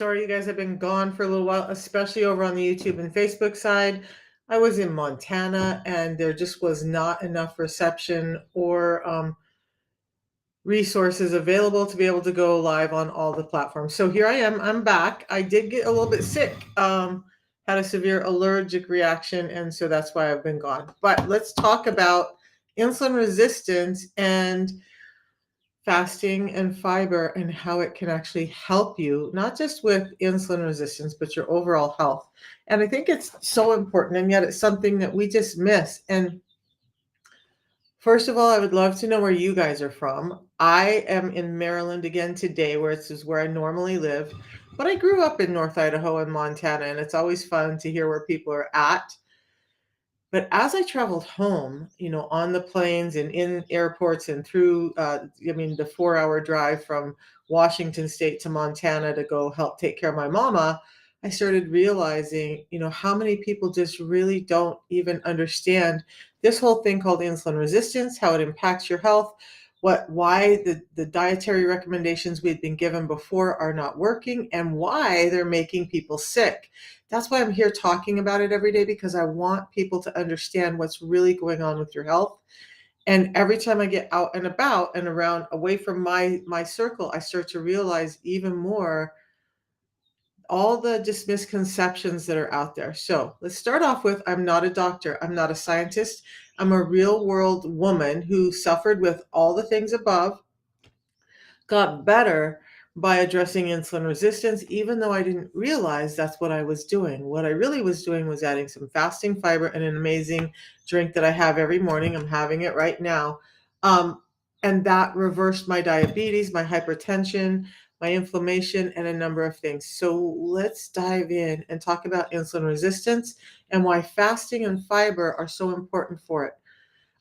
Sorry, you guys have been gone for a little while, especially over on the YouTube and Facebook side. I was in Montana and there just was not enough reception or resources available to be able to go live on all the platforms. So here I am, I'm back. I did get a little bit sick, had a severe allergic reaction, and so that's why I've been gone. But let's talk about insulin resistance and fasting and fiber and how it can actually help you, not just with insulin resistance, but your overall health. And I think it's so important, and yet it's something that we just miss. And first of all, I would love to know where you guys are from. I am in Maryland again today, where this is where I normally live, but I grew up in North Idaho and Montana, and it's always fun to hear where people are at. But as I traveled home, on the planes and in airports and through, the 4-hour drive from Washington State to Montana to go help take care of my mama, I started realizing, how many people just really don't even understand this whole thing called insulin resistance, how it impacts your health, why the dietary recommendations we've been given before are not working, and why they're making people sick. That's why I'm here talking about it every day, because I want people to understand what's really going on with your health. And every time I get out and about and around away from my circle, I start to realize even more all the just misconceptions that are out there. So let's start off with, I'm not a doctor. I'm not a scientist. I'm a real world woman who suffered with all the things above, got better by addressing insulin resistance, even though I didn't realize that's what I was doing. What I really was doing was adding some fasting fiber and an amazing drink that I have every morning. I'm having it right now. Um, and that reversed my diabetes, my hypertension, my inflammation, and a number of things. So let's dive in and talk about insulin resistance and why fasting and fiber are so important for it.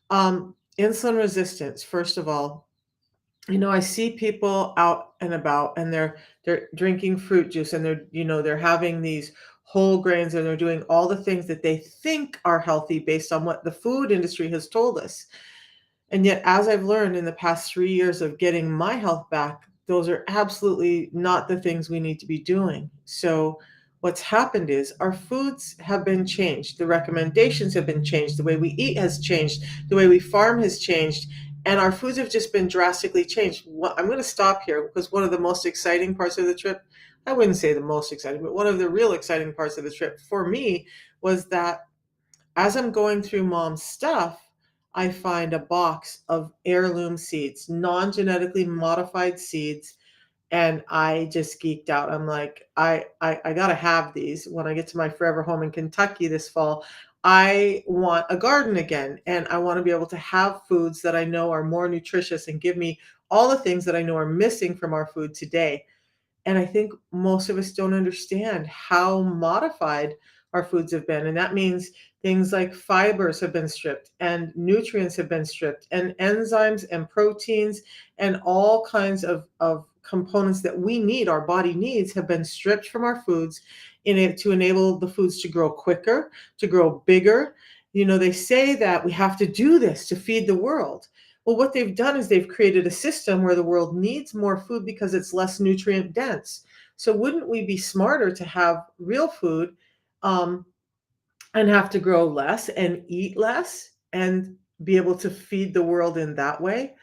Insulin resistance, first of all, I see people out and about and they're drinking fruit juice and they're having these whole grains and they're doing all the things that they think are healthy based on what the food industry has told us. And yet, as I've learned in the past 3 years of getting my health back, those are absolutely not the things we need to be doing. So, what's happened is our foods have been changed. The recommendations have been changed. The way we eat has changed. The way we farm has changed. And our foods have just been drastically changed. I'm going to stop here because one of the most exciting parts of the trip, I wouldn't say the most exciting, but one of the real exciting parts of the trip for me was that as I'm going through mom's stuff, I find a box of heirloom seeds, non-genetically modified seeds, and I just geeked out. I'm like, I gotta have these when I get to my forever home in Kentucky this fall. I want a garden again, and I want to be able to have foods that I know are more nutritious and give me all the things that I know are missing from our food today. And I think most of us don't understand how modified our foods have been. And that means things like fibers have been stripped, and nutrients have been stripped, and enzymes and proteins and all kinds of components that we need, our body needs, have been stripped from our foods in it to enable the foods to grow quicker, to grow bigger. They say that we have to do this to feed the world. Well, what they've done is they've created a system where the world needs more food because it's less nutrient dense. So wouldn't we be smarter to have real food, um, and have to grow less and eat less and be able to feed the world in that way?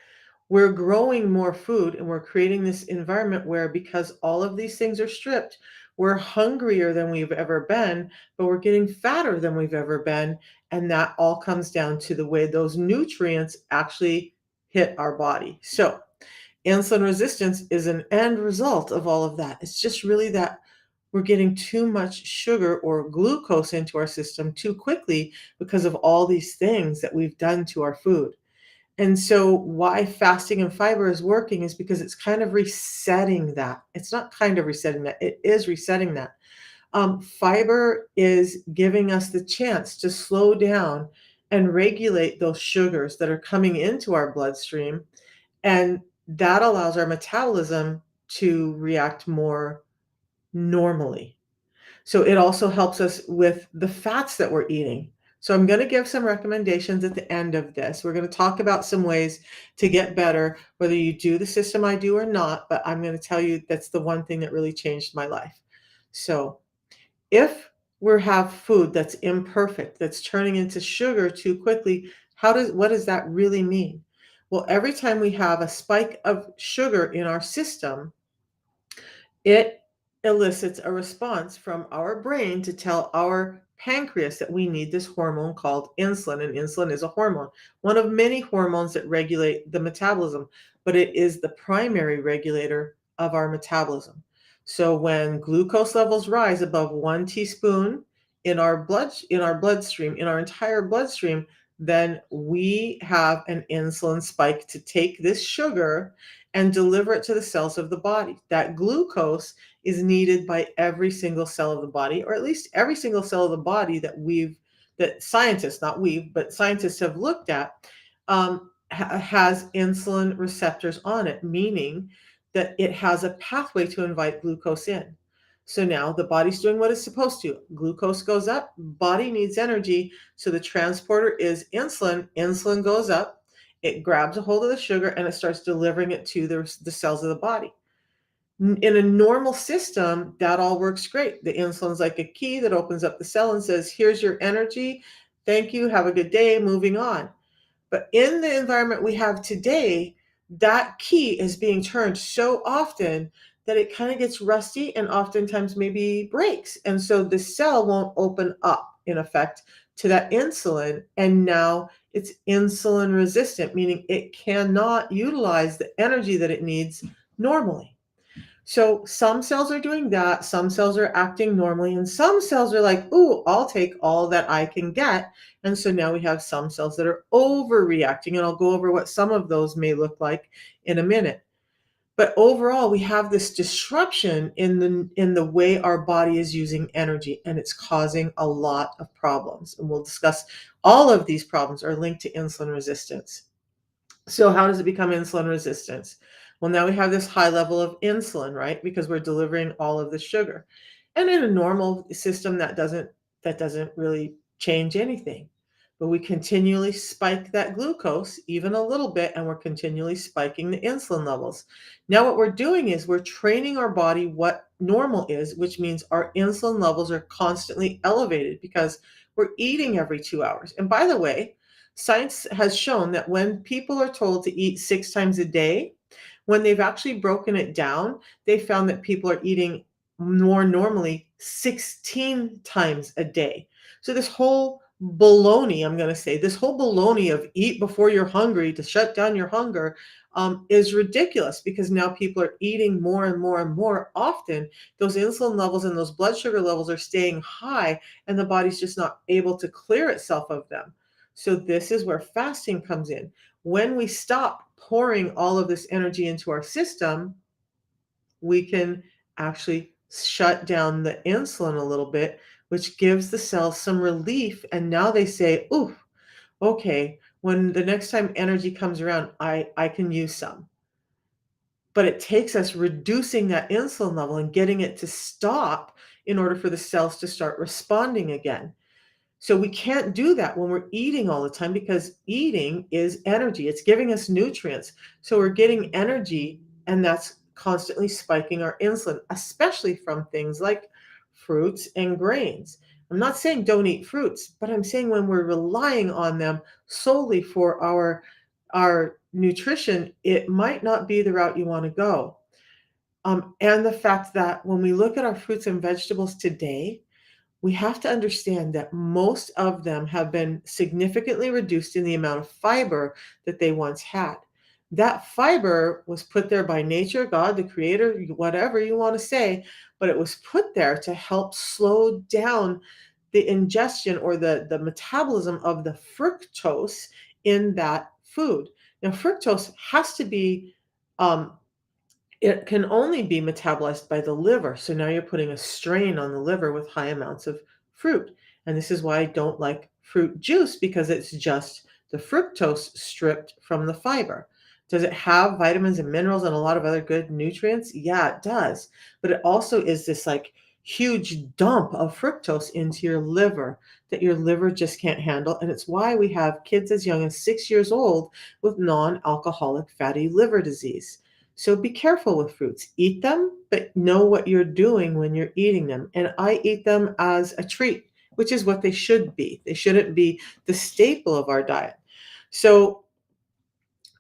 We're growing more food and we're creating this environment where, because all of these things are stripped, we're hungrier than we've ever been, but we're getting fatter than we've ever been. And that all comes down to the way those nutrients actually hit our body. So, insulin resistance is an end result of all of that. It's just really that we're getting too much sugar or glucose into our system too quickly because of all these things that we've done to our food. And so why fasting and fiber is working is because it's kind of resetting that. It's not kind of resetting that, it is resetting that. Fiber is giving us the chance to slow down and regulate those sugars that are coming into our bloodstream. And that allows our metabolism to react more normally. So it also helps us with the fats that we're eating. So I'm going to give some recommendations at the end of this. We're going to talk about some ways to get better, whether you do the system I do or not, but I'm going to tell you that's the one thing that really changed my life. So if we have food that's imperfect, that's turning into sugar too quickly, what does that really mean? Well, every time we have a spike of sugar in our system, it elicits a response from our brain to tell our pancreas that we need this hormone called insulin. And insulin is a hormone, one of many hormones that regulate the metabolism, but it is the primary regulator of our metabolism. So when glucose levels rise above 1 teaspoon in our bloodstream, in our entire bloodstream, then we have an insulin spike to take this sugar and deliver it to the cells of the body. That glucose is needed by every single cell of the body, or at least every single cell of the body that scientists, not we, but scientists have looked at, has insulin receptors on it, meaning that it has a pathway to invite glucose in. So now the body's doing what it's supposed to. Glucose goes up, body needs energy, so the transporter is insulin. Insulin goes up, it grabs a hold of the sugar and it starts delivering it to the cells of the body. In a normal system, that all works great. The insulin's like a key that opens up the cell and says, here's your energy. Thank you. Have a good day. Moving on. But in the environment we have today, that key is being turned so often that it kind of gets rusty and oftentimes maybe breaks. And so the cell won't open up, in effect, to that insulin. And now it's insulin resistant, meaning it cannot utilize the energy that it needs normally. So some cells are doing that, some cells are acting normally, and some cells are like, ooh, I'll take all that I can get. And so now we have some cells that are overreacting, and I'll go over what some of those may look like in a minute. But overall, we have this disruption in the way our body is using energy, and it's causing a lot of problems. And we'll discuss all of these problems are linked to insulin resistance. So how does it become insulin resistance? Well, now we have this high level of insulin, right? Because we're delivering all of the sugar. And in a normal system that doesn't really change anything. But we continually spike that glucose even a little bit and we're continually spiking the insulin levels. Now what we're doing is we're training our body what normal is, which means our insulin levels are constantly elevated because we're eating every 2 hours. And by the way, science has shown that when people are told to eat 6 times a day, when they've actually broken it down, they found that people are eating more normally 16 times a day. So this whole baloney, I'm going to say, this whole baloney of eat before you're hungry to shut down your hunger is ridiculous because now people are eating more and more and more often. Those insulin levels and those blood sugar levels are staying high, and the body's just not able to clear itself of them. So this is where fasting comes in. When we stop pouring all of this energy into our system, we can actually shut down the insulin a little bit, which gives the cells some relief. And now they say, ooh, okay, when the next time energy comes around, I can use some. But it takes us reducing that insulin level and getting it to stop in order for the cells to start responding again. So we can't do that when we're eating all the time because eating is energy. It's giving us nutrients. So we're getting energy and that's constantly spiking our insulin, especially from things like fruits and grains. I'm not saying don't eat fruits, but I'm saying when we're relying on them solely for our nutrition, it might not be the route you want to go. And the fact that when we look at our fruits and vegetables today, we have to understand that most of them have been significantly reduced in the amount of fiber that they once had. That fiber was put there by nature, God, the creator, whatever you want to say, but it was put there to help slow down the ingestion or the metabolism of the fructose in that food. Now, fructose has to be um, it can only be metabolized by the liver. So now you're putting a strain on the liver with high amounts of fruit. And this is why I don't like fruit juice because it's just the fructose stripped from the fiber. Does it have vitamins and minerals and a lot of other good nutrients? Yeah, it does. But it also is this like huge dump of fructose into your liver that your liver just can't handle. And it's why we have kids as young as 6 years old with non alcoholic fatty liver disease. So be careful with fruits. Eat them, but know what you're doing when you're eating them. And I eat them as a treat, which is what they should be. They shouldn't be the staple of our diet. So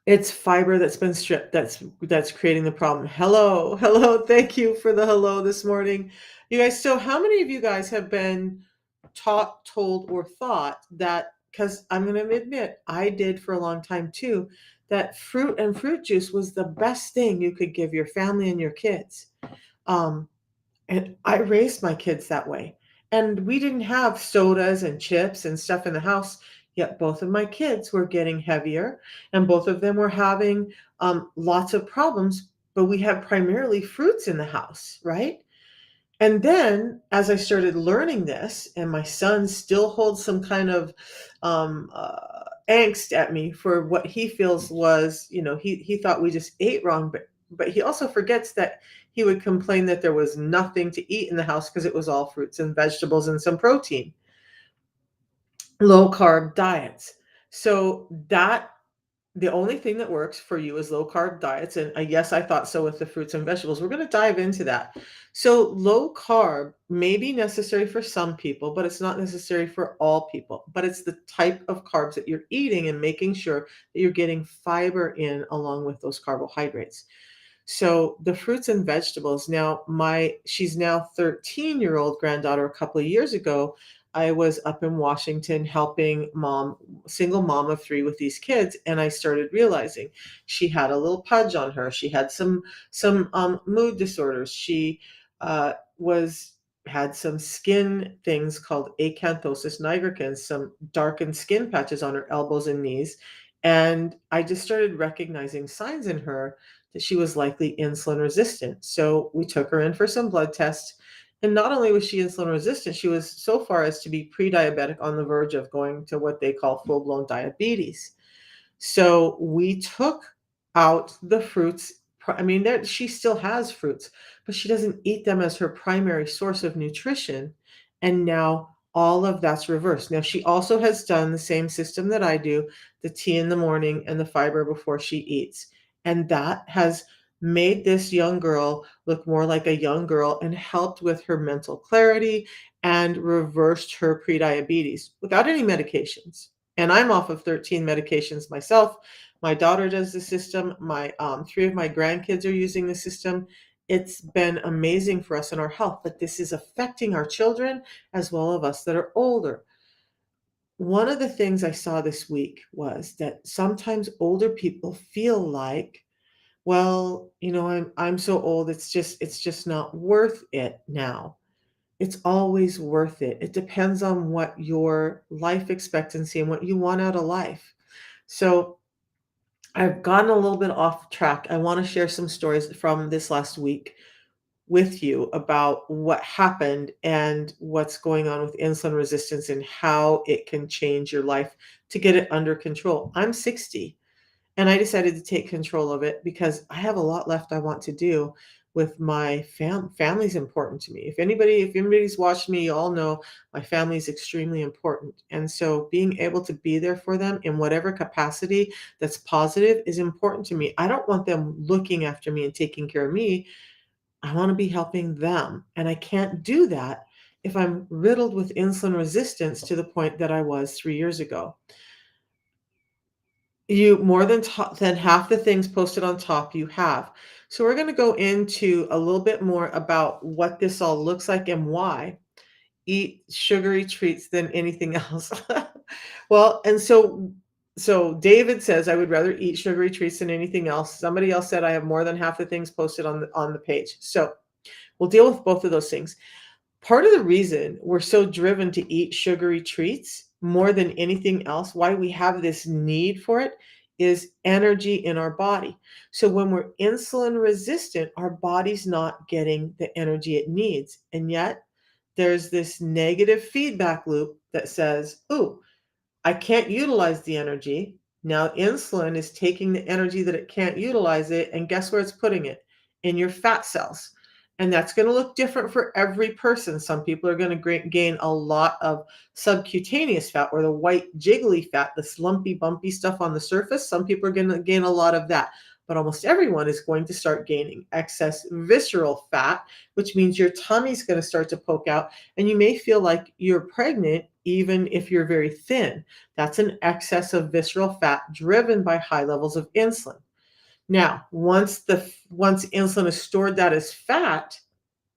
it's fiber that's been stripped that's creating the problem. Hello, hello. Thank you for the hello this morning. You guys, so how many of you guys have been taught, told, or thought that, because I'm going to admit, I did for a long time too, that fruit and fruit juice was the best thing you could give your family and your kids. Um, and I raised my kids that way. And we didn't have sodas and chips and stuff in the house, yet both of my kids were getting heavier and both of them were having lots of problems. But we had primarily fruits in the house, right? And then as I started learning this, and my son still holds some kind of angst at me for what he feels was, he thought we just ate wrong, but he also forgets that he would complain that there was nothing to eat in the house because it was all fruits and vegetables and some protein, low carb diets. So that the only thing that works for you is low carb diets. And yes, I thought so with the fruits and vegetables. We're going to dive into that. So, low carb may be necessary for some people, but it's not necessary for all people. But it's the type of carbs that you're eating and making sure that you're getting fiber in along with those carbohydrates. So the fruits and vegetables. Now, she's now 13-year-old granddaughter. A couple of years ago, I was up in Washington helping single mom of three with these kids, and I started realizing she had a little pudge on her. She had some mood disorders. She was had some skin things called acanthosis nigricans, some darkened skin patches on her elbows and knees. And I just started recognizing signs in her that she was likely insulin resistant. So we took her in for some blood tests. And not only was she insulin resistant, she was so far as to be pre diabetic on the verge of going to what they call full blown diabetes. So we took out the fruits. I mean, she still has fruits, but she doesn't eat them as her primary source of nutrition. And now all of that's reversed. Now, she also has done the same system that I do, the tea in the morning and the fiber before she eats. And that has made this young girl look more like a young girl and helped with her mental clarity and reversed her prediabetes without any medications. And I'm off of 13 medications myself. My daughter does the system. My three of my grandkids are using the system. It's been amazing for us in our health, but this is affecting our children as well as us that are older. One of the things I saw this week was that sometimes older people feel like, well, I'm so old, it's just not worth it now. It's always worth it. It depends on what your life expectancy and what you want out of life. So I've gotten a little bit off track. I want to share some stories from this last week with you about what happened and what's going on with insulin resistance and how it can change your life to get it under control. I'm 60. And I decided to take control of it because I have a lot left I want to do with my family's important to me. If anybody's watched me, you all know my family is extremely important. And so being able to be there for them in whatever capacity that's positive is important to me. I don't want them looking after me and taking care of me. I want to be helping them. And I can't do that if I'm riddled with insulin resistance to the point that I was 3 years ago. You more than half the things posted on top you have. So we're going to go into a little bit more about what this all looks like and why. Eat sugary treats than anything else. Well, and so David says I would rather eat sugary treats than anything else. Somebody else said I have more than half the things posted on the page. So we'll deal with both of those things. Part of the reason we're so driven to eat sugary treats more than anything else, why we have this need for it, is energy in our body. So when we're insulin resistant, our body's not getting the energy it needs. And yet there's this negative feedback loop that says, "Ooh, I can't utilize the energy. Now insulin is taking the energy that it can't utilize it, and guess where it's putting it? In your fat cells." And that's going to look different for every person. Some people are going to gain a lot of subcutaneous fat, or the white jiggly fat, this lumpy, bumpy stuff on the surface. Some people are going to gain a lot of that. but almost everyone is going to start gaining excess visceral fat, which means your tummy's going to start to poke out and you may feel like you're pregnant even if you're very thin. That's an excess of visceral fat driven by high levels of insulin. Now, once insulin is stored that as fat,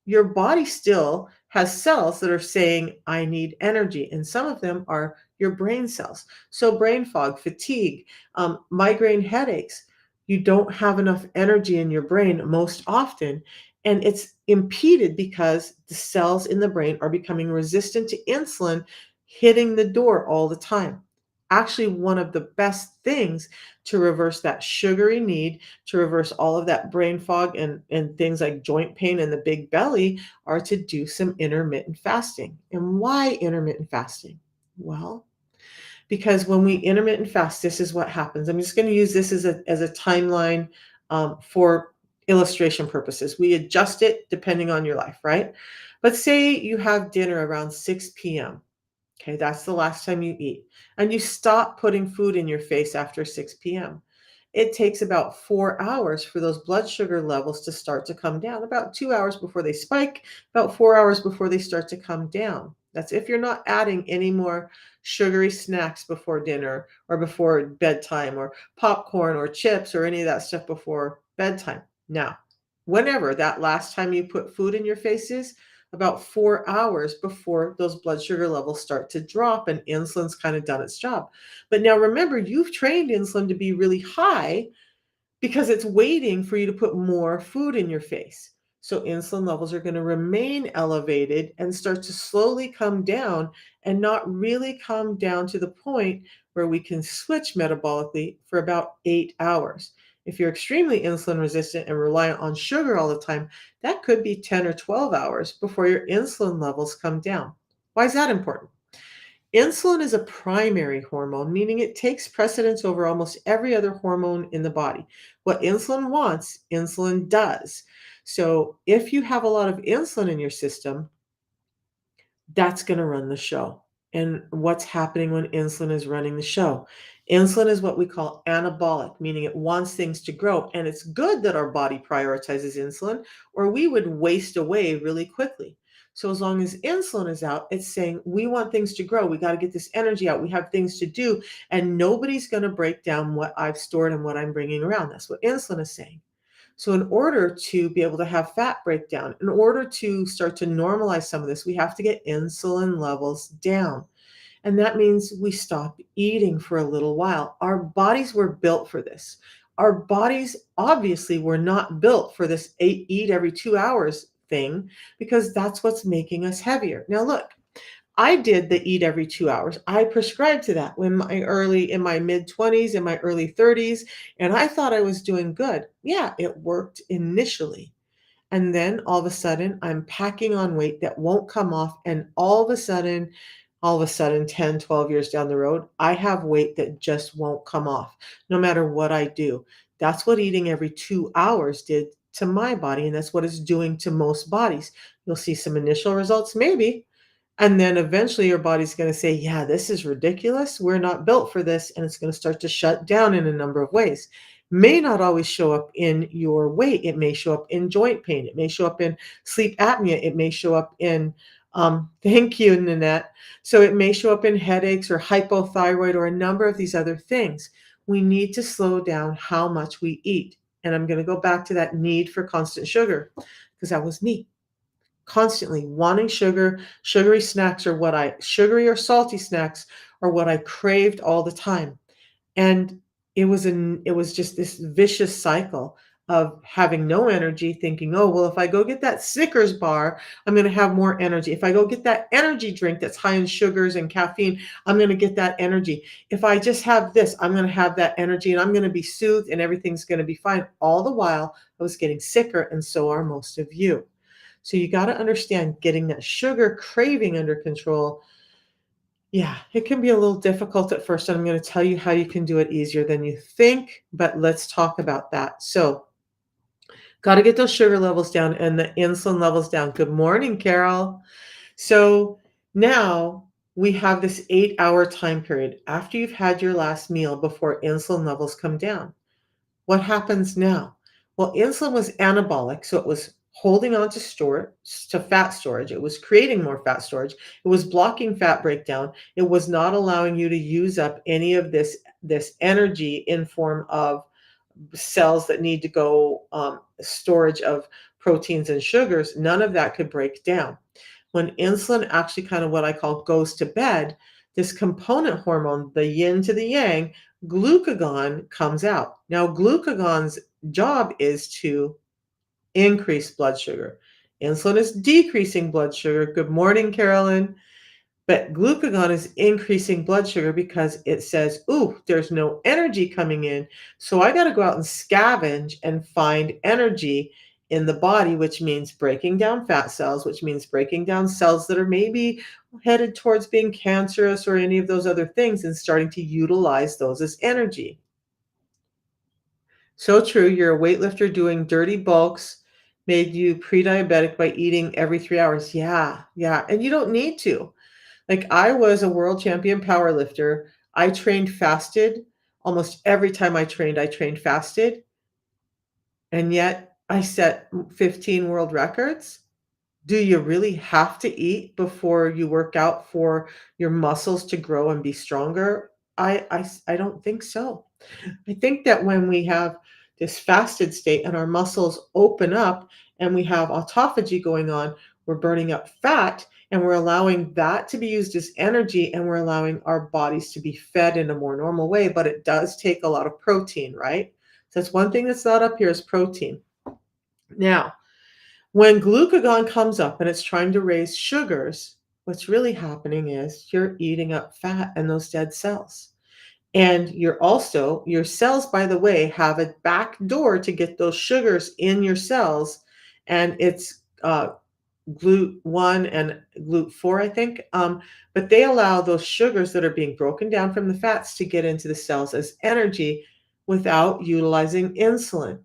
your body still has cells that are saying, I need energy. And some of them are your brain cells. So, brain fog, fatigue, migraine headaches, you don't have enough energy in your brain most often. And it's impeded because the cells in the brain are becoming resistant to insulin hitting the door all the time. Actually, one of the best things to reverse that sugary need, to reverse all of that brain fog and things like joint pain and the big belly, are to do some intermittent fasting. And why intermittent fasting? Well, because when we intermittent fast, this is what happens. I'm just going to use this as a timeline for illustration purposes. We adjust it depending on your life, right? But say you have dinner around 6 p.m. Okay, that's the last time you eat. And you stop putting food in your face after 6 p.m. It takes about 4 hours for those blood sugar levels to start to come down, about 2 hours before they spike, about 4 hours before they start to come down. That's if you're not adding any more sugary snacks before dinner or before bedtime or popcorn or chips or any of that stuff before bedtime. Now, whenever that last time you put food in your face is, about 4 hours before those blood sugar levels start to drop and insulin's kind of done its job. But now remember, you've trained insulin to be really high because it's waiting for you to put more food in your face. So insulin levels are going to remain elevated and start to slowly come down and not really come down to the point where we can switch metabolically for about 8 hours. If you're extremely insulin resistant and reliant on sugar all the time, that could be 10 or 12 hours before your insulin levels come down. Why is that important? Insulin is a primary hormone, meaning it takes precedence over almost every other hormone in the body. What insulin wants, insulin does. So if you have a lot of insulin in your system, that's going to run the show. And what's happening when insulin is running the show? Insulin is what we call anabolic, meaning it wants things to grow. And it's good that our body prioritizes insulin, or we would waste away really quickly. So, as long as insulin is out, it's saying we want things to grow. We got to get this energy out. We have things to do, and nobody's going to break down what I've stored and what I'm bringing around. That's what insulin is saying. So, in order to be able to have fat breakdown, in order to start to normalize some of this, we have to get insulin levels down. And that means we stop eating for a little while. Our bodies were built for this. Our bodies obviously were not built for this eat every 2 hours thing because that's what's making us heavier. Now, look, I did the eat every 2 hours. I prescribed to that in my mid 20s, in my early 30s, and I thought I was doing good. Yeah, it worked initially. And then all of a sudden, I'm packing on weight that won't come off. And all of a sudden, 10, 12 years down the road, I have weight that just won't come off no matter what I do. That's what eating every 2 hours did to my body. And that's what it's doing to most bodies. You'll see some initial results, maybe, and then eventually your body's going to say, yeah, this is ridiculous. We're not built for this. And it's going to start to shut down in a number of ways. May not always show up in your weight. It may show up in joint pain. It may show up in sleep apnea. It may show up in, thank you, Nanette. So it may show up in headaches or hypothyroid or a number of these other things. We need to slow down how much we eat. And I'm going to go back to that need for constant sugar because that was me constantly wanting sugar. Sugary or salty snacks are what I craved all the time. And it was just this vicious cycle of having no energy, thinking, oh, well, if I go get that Snickers bar, I'm going to have more energy. If I go get that energy drink that's high in sugars and caffeine, I'm going to get that energy. If I just have this, I'm going to have that energy and I'm going to be soothed and everything's going to be fine. All the while, I was getting sicker, and so are most of you. So you got to understand getting that sugar craving under control. Yeah, it can be a little difficult at first, and I'm going to tell you how you can do it easier than you think, but let's talk about that. So, got to get those sugar levels down and the insulin levels down. Good morning, Carol. So, now we have this 8-hour time period after you've had your last meal before insulin levels come down. What happens now? Well, insulin was anabolic, so it was holding on to fat storage. It was creating more fat storage. It was blocking fat breakdown. It was not allowing you to use up any of this energy in form of cells that need to go storage of proteins and sugars. None of that could break down. When insulin actually kind of what I call goes to bed, this component hormone, the yin to the yang, glucagon comes out. Now, glucagon's job is to increase blood sugar. Insulin is decreasing blood sugar. Good morning, Carolyn. But glucagon is increasing blood sugar because it says, ooh, there's no energy coming in. So I got to go out and scavenge and find energy in the body, which means breaking down fat cells, which means breaking down cells that are maybe headed towards being cancerous or any of those other things and starting to utilize those as energy. So true. You're a weightlifter doing dirty bulks, made you pre-diabetic by eating every 3 hours. Yeah, yeah. And you don't need to. Like, I was a world champion power lifter. I trained fasted. Almost every time I trained fasted, and yet I set 15 world records. Do you really have to eat before you work out for your muscles to grow and be stronger? I don't think so. I think that when we have this fasted state and our muscles open up and we have autophagy going on, we're burning up fat and we're allowing that to be used as energy and we're allowing our bodies to be fed in a more normal way. But it does take a lot of protein, right? So that's one thing that's not up here is protein. Now, when glucagon comes up and it's trying to raise sugars, what's really happening is you're eating up fat and those dead cells. And your cells, by the way, have a back door to get those sugars in your cells. And it's GLUT1 and GLUT4, I think. But they allow those sugars that are being broken down from the fats to get into the cells as energy without utilizing insulin.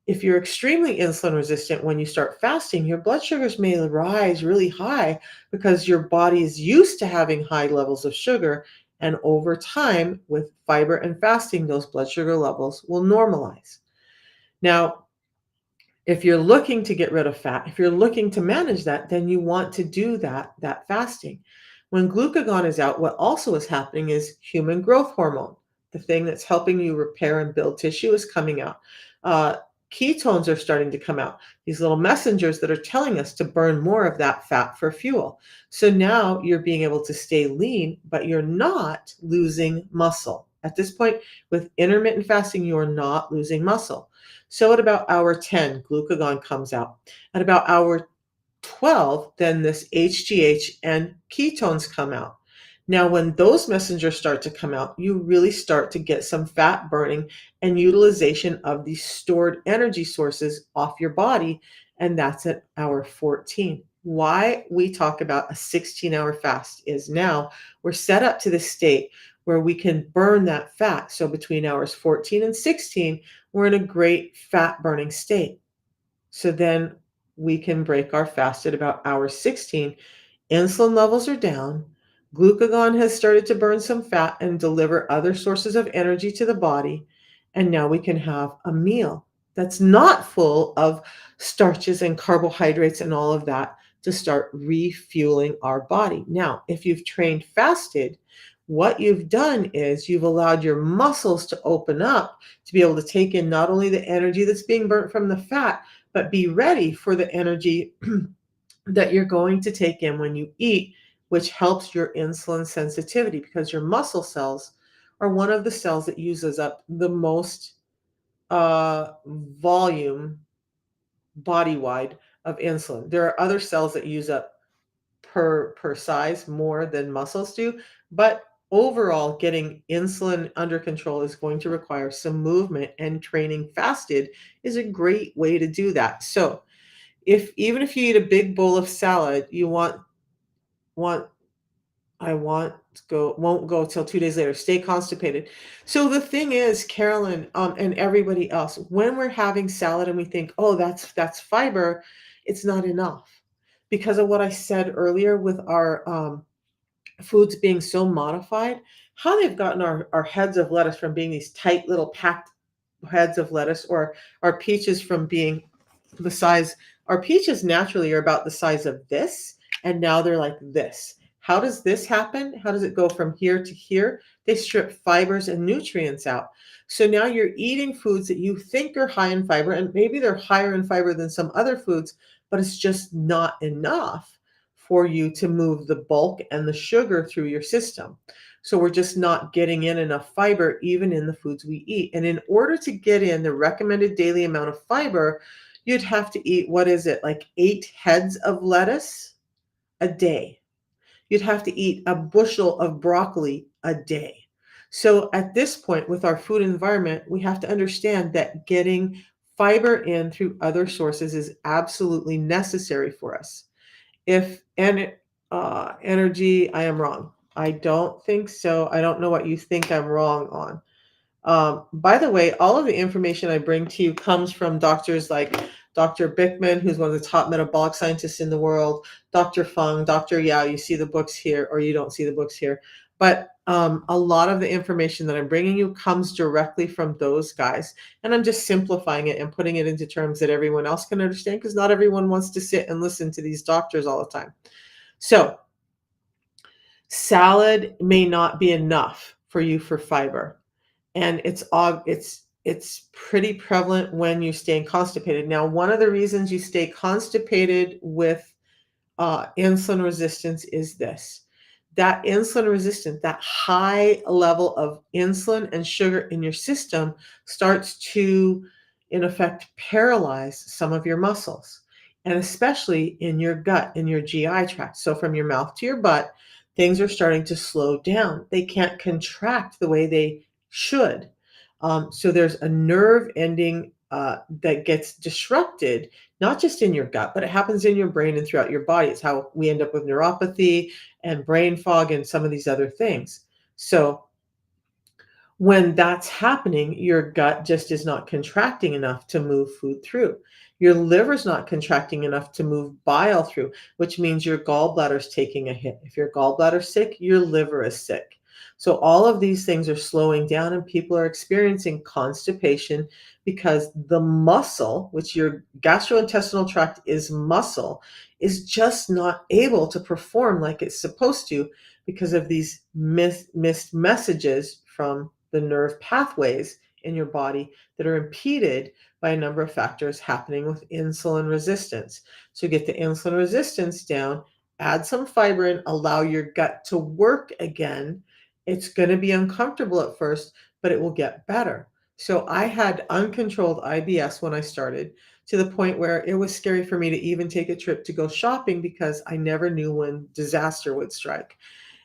If you're extremely insulin resistant when you start fasting, your blood sugars may rise really high because your body is used to having high levels of sugar. And over time, with fiber and fasting, those blood sugar levels will normalize. Now, if you're looking to get rid of fat, if you're looking to manage that, then you want to do that fasting. When glucagon is out, what also is happening is human growth hormone, the thing that's helping you repair and build tissue, is coming out. Uh, Ketones are starting to come out. These little messengers that are telling us to burn more of that fat for fuel. So now you're being able to stay lean, but you're not losing muscle. At this point, with intermittent fasting, you are not losing muscle. So at about hour 10, glucagon comes out. At about hour 12, then this HGH and ketones come out. Now, when those messengers start to come out, you really start to get some fat burning and utilization of these stored energy sources off your body. And that's at hour 14. Why we talk about a 16-hour fast is now we're set up to the state where we can burn that fat. So between hours 14 and 16, we're in a great fat burning state. So then we can break our fast at about hour 16. Insulin levels are down. Glucagon has started to burn some fat and deliver other sources of energy to the body. And now we can have a meal that's not full of starches and carbohydrates and all of that to start refueling our body. Now, if you've trained fasted, what you've done is you've allowed your muscles to open up to be able to take in not only the energy that's being burnt from the fat, but be ready for the energy that you're going to take in when you eat, which helps your insulin sensitivity because your muscle cells are one of the cells that uses up the most volume body wide of insulin. There are other cells that use up per size more than muscles do, but overall getting insulin under control is going to require some movement, and training fasted is a great way to do that. So if even if you eat a big bowl of salad, you want I want to go won't go till 2 days later, stay constipated. So the thing is, Carolyn, and everybody else, when we're having salad and we think, "Oh, that's fiber," it's not enough. Because of what I said earlier with our foods being so modified, how they've gotten our heads of lettuce from being these tight little packed heads of lettuce, or our peaches from being the size, our peaches naturally are about the size of this, and now they're like this. How does this happen? How does it go from here to here? They strip fibers and nutrients out. So now you're eating foods that you think are high in fiber, and maybe they're higher in fiber than some other foods, but it's just not enough for you to move the bulk and the sugar through your system. So we're just not getting in enough fiber, even in the foods we eat. And in order to get in the recommended daily amount of fiber, you'd have to eat, what is it, like 8 heads of lettuce a day. You'd have to eat a bushel of broccoli a day. So at this point, with our food environment, we have to understand that getting fiber in through other sources is absolutely necessary for us. If energy, I am wrong. I don't think so. I don't know what you think I'm wrong on. By the way, all of the information I bring to you comes from doctors like Dr. Bickman, who's one of the top metabolic scientists in the world, Dr. Fung, Dr. Yao. You see the books here, or you don't see the books here. But a lot of the information that I'm bringing you comes directly from those guys. And I'm just simplifying it and putting it into terms that everyone else can understand, because not everyone wants to sit and listen to these doctors all the time. So, salad may not be enough for you for fiber, and it's pretty prevalent when you're staying constipated. Now, one of the reasons you stay constipated with insulin resistance is this: that insulin resistance, that high level of insulin and sugar in your system, starts to, in effect, paralyze some of your muscles, and especially in your gut, in your GI tract. So from your mouth to your butt, things are starting to slow down. They can't contract the way they should. So there's a nerve ending that gets disrupted, not just in your gut, but it happens in your brain and throughout your body. It's how we end up with neuropathy and brain fog and some of these other things. So when that's happening, your gut just is not contracting enough to move food through. Your liver's not contracting enough to move bile through, which means your gallbladder's taking a hit. If your gallbladder's sick, your liver is sick. So all of these things are slowing down, and people are experiencing constipation because the muscle, which your gastrointestinal tract is muscle, is just not able to perform like it's supposed to, because of these missed messages from the nerve pathways in your body that are impeded by a number of factors happening with insulin resistance. So get the insulin resistance down, add some fiber in, allow your gut to work again. It's going to be uncomfortable at first, but it will get better. So I had uncontrolled IBS when I started, to the point where it was scary for me to even take a trip to go shopping, because I never knew when disaster would strike.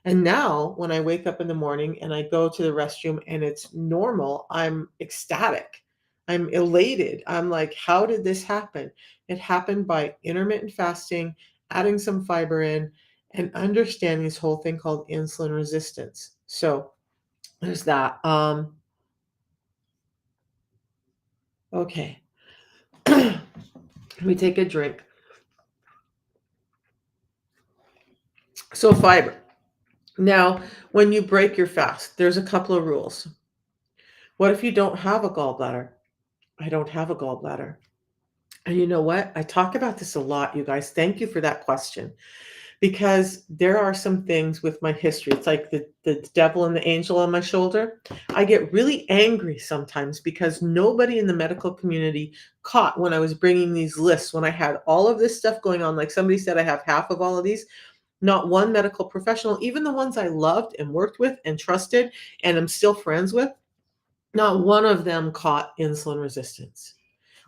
And now when I wake up in the morning and I go to the restroom and it's normal, I'm ecstatic. I'm elated. I'm like, how did this happen? It happened by intermittent fasting, adding some fiber in, and understanding this whole thing called insulin resistance. So there's that. Okay. Let me take a drink. So fiber. Now, when you break your fast, there's a couple of rules. What if you don't have a gallbladder? I don't have a gallbladder. And you know what? I talk about this a lot, you guys. Thank you for that question. Because there are some things with my history. It's like the devil and the angel on my shoulder. I get really angry sometimes because nobody in the medical community caught when I was bringing these lists, when I had all of this stuff going on. Like somebody said, I have half of all of these. Not one medical professional, even the ones I loved and worked with and trusted and am still friends with, not one of them caught insulin resistance.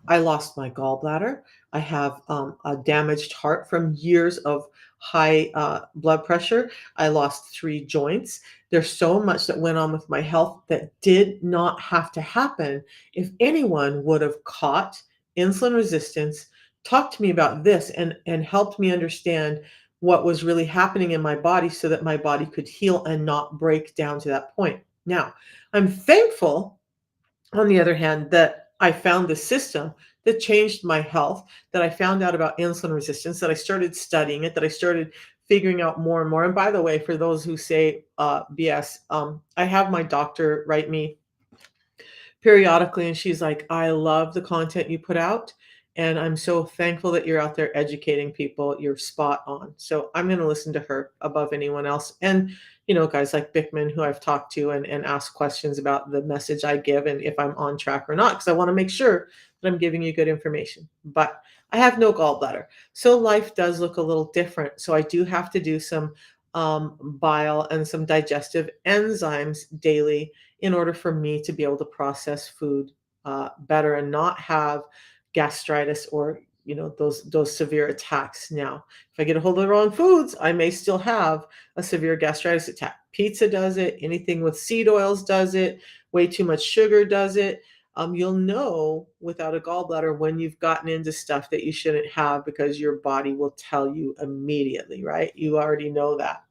I lost my gallbladder. I have a damaged heart from years of high blood pressure. I lost 3 joints. There's so much that went on with my health that did not have to happen if anyone would have caught insulin resistance, talked to me about this, and helped me understand what was really happening in my body so that my body could heal and not break down to that point. Now, I'm thankful, on the other hand, that I found the system that changed my health, that I found out about insulin resistance, that I started studying it, that I started figuring out more and more. And by the way, for those who say BS, I have my doctor write me periodically, and she's like, "I love the content you put out, and I'm so thankful that you're out there educating people. You're spot on." So I'm going to listen to her above anyone else. And guys like Bickman, who I've talked to and asked questions about the message I give and if I'm on track or not, because I want to make sure that I'm giving you good information. But I have no gallbladder, so life does look a little different. So I do have to do some bile and some digestive enzymes daily in order for me to be able to process food better and not have gastritis or those severe attacks. Now, if I get a hold of the wrong foods, I may still have a severe gastritis attack. Pizza does it. Anything with seed oils does it. Way too much sugar does it. You'll know without a gallbladder when you've gotten into stuff that you shouldn't have because your body will tell you immediately, right? You already know that.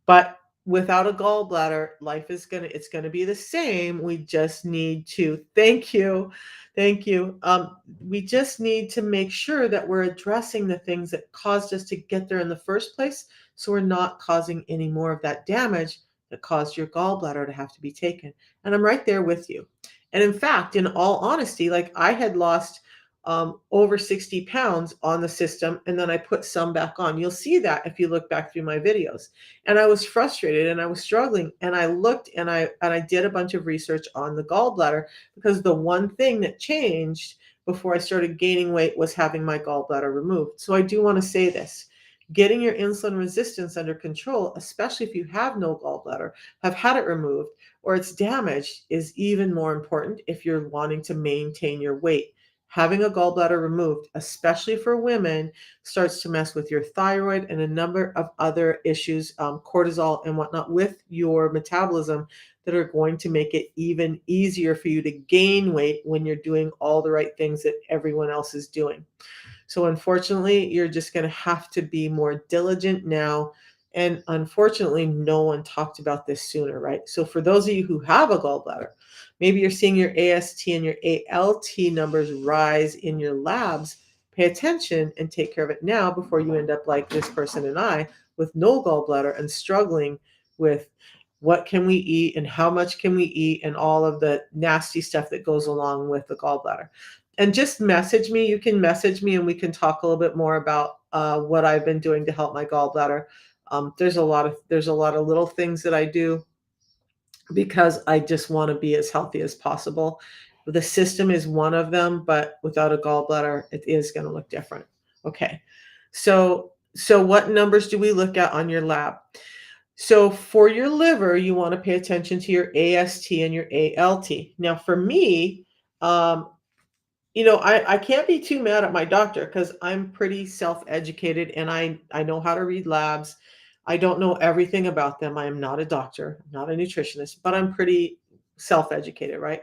But without a gallbladder, life is it's gonna be the same. We just need to thank you. We just need to make sure that we're addressing the things that caused us to get there in the first place, so we're not causing any more of that damage that caused your gallbladder to have to be taken. And I'm right there with you. And in fact, in all honesty, like I had lost over 60 pounds on the system, and then I put some back on. You'll see that if you look back through my videos. And I was frustrated and I was struggling, and I looked and I did a bunch of research on the gallbladder, because the one thing that changed before I started gaining weight was having my gallbladder removed. So I do want to say this. Getting your insulin resistance under control, especially if you have no gallbladder, have had it removed, or it's damaged, is even more important if you're wanting to maintain your weight. Having a gallbladder removed, especially for women, starts to mess with your thyroid and a number of other issues, cortisol and whatnot, with your metabolism, that are going to make it even easier for you to gain weight when you're doing all the right things that everyone else is doing. So unfortunately, you're just going to have to be more diligent now. And unfortunately, no one talked about this sooner, right? So for those of you who have a gallbladder, maybe you're seeing your AST and your ALT numbers rise in your labs. Pay attention and take care of it now before you end up like this person and I, with no gallbladder and struggling with what can we eat and how much can we eat and all of the nasty stuff that goes along with the gallbladder. And just message me. You can message me and we can talk a little bit more about what I've been doing to help my gallbladder. There's a lot of little things that I do because I just want to be as healthy as possible. The system is one of them, but without a gallbladder, it is going to look different. Okay. So what numbers do we look at on your lab? So for your liver, you want to pay attention to your AST and your ALT. Now for me, I can't be too mad at my doctor because I'm pretty self-educated and I know how to read labs. I don't know everything about them. I am not a doctor, I'm not a nutritionist, but I'm pretty self-educated, right?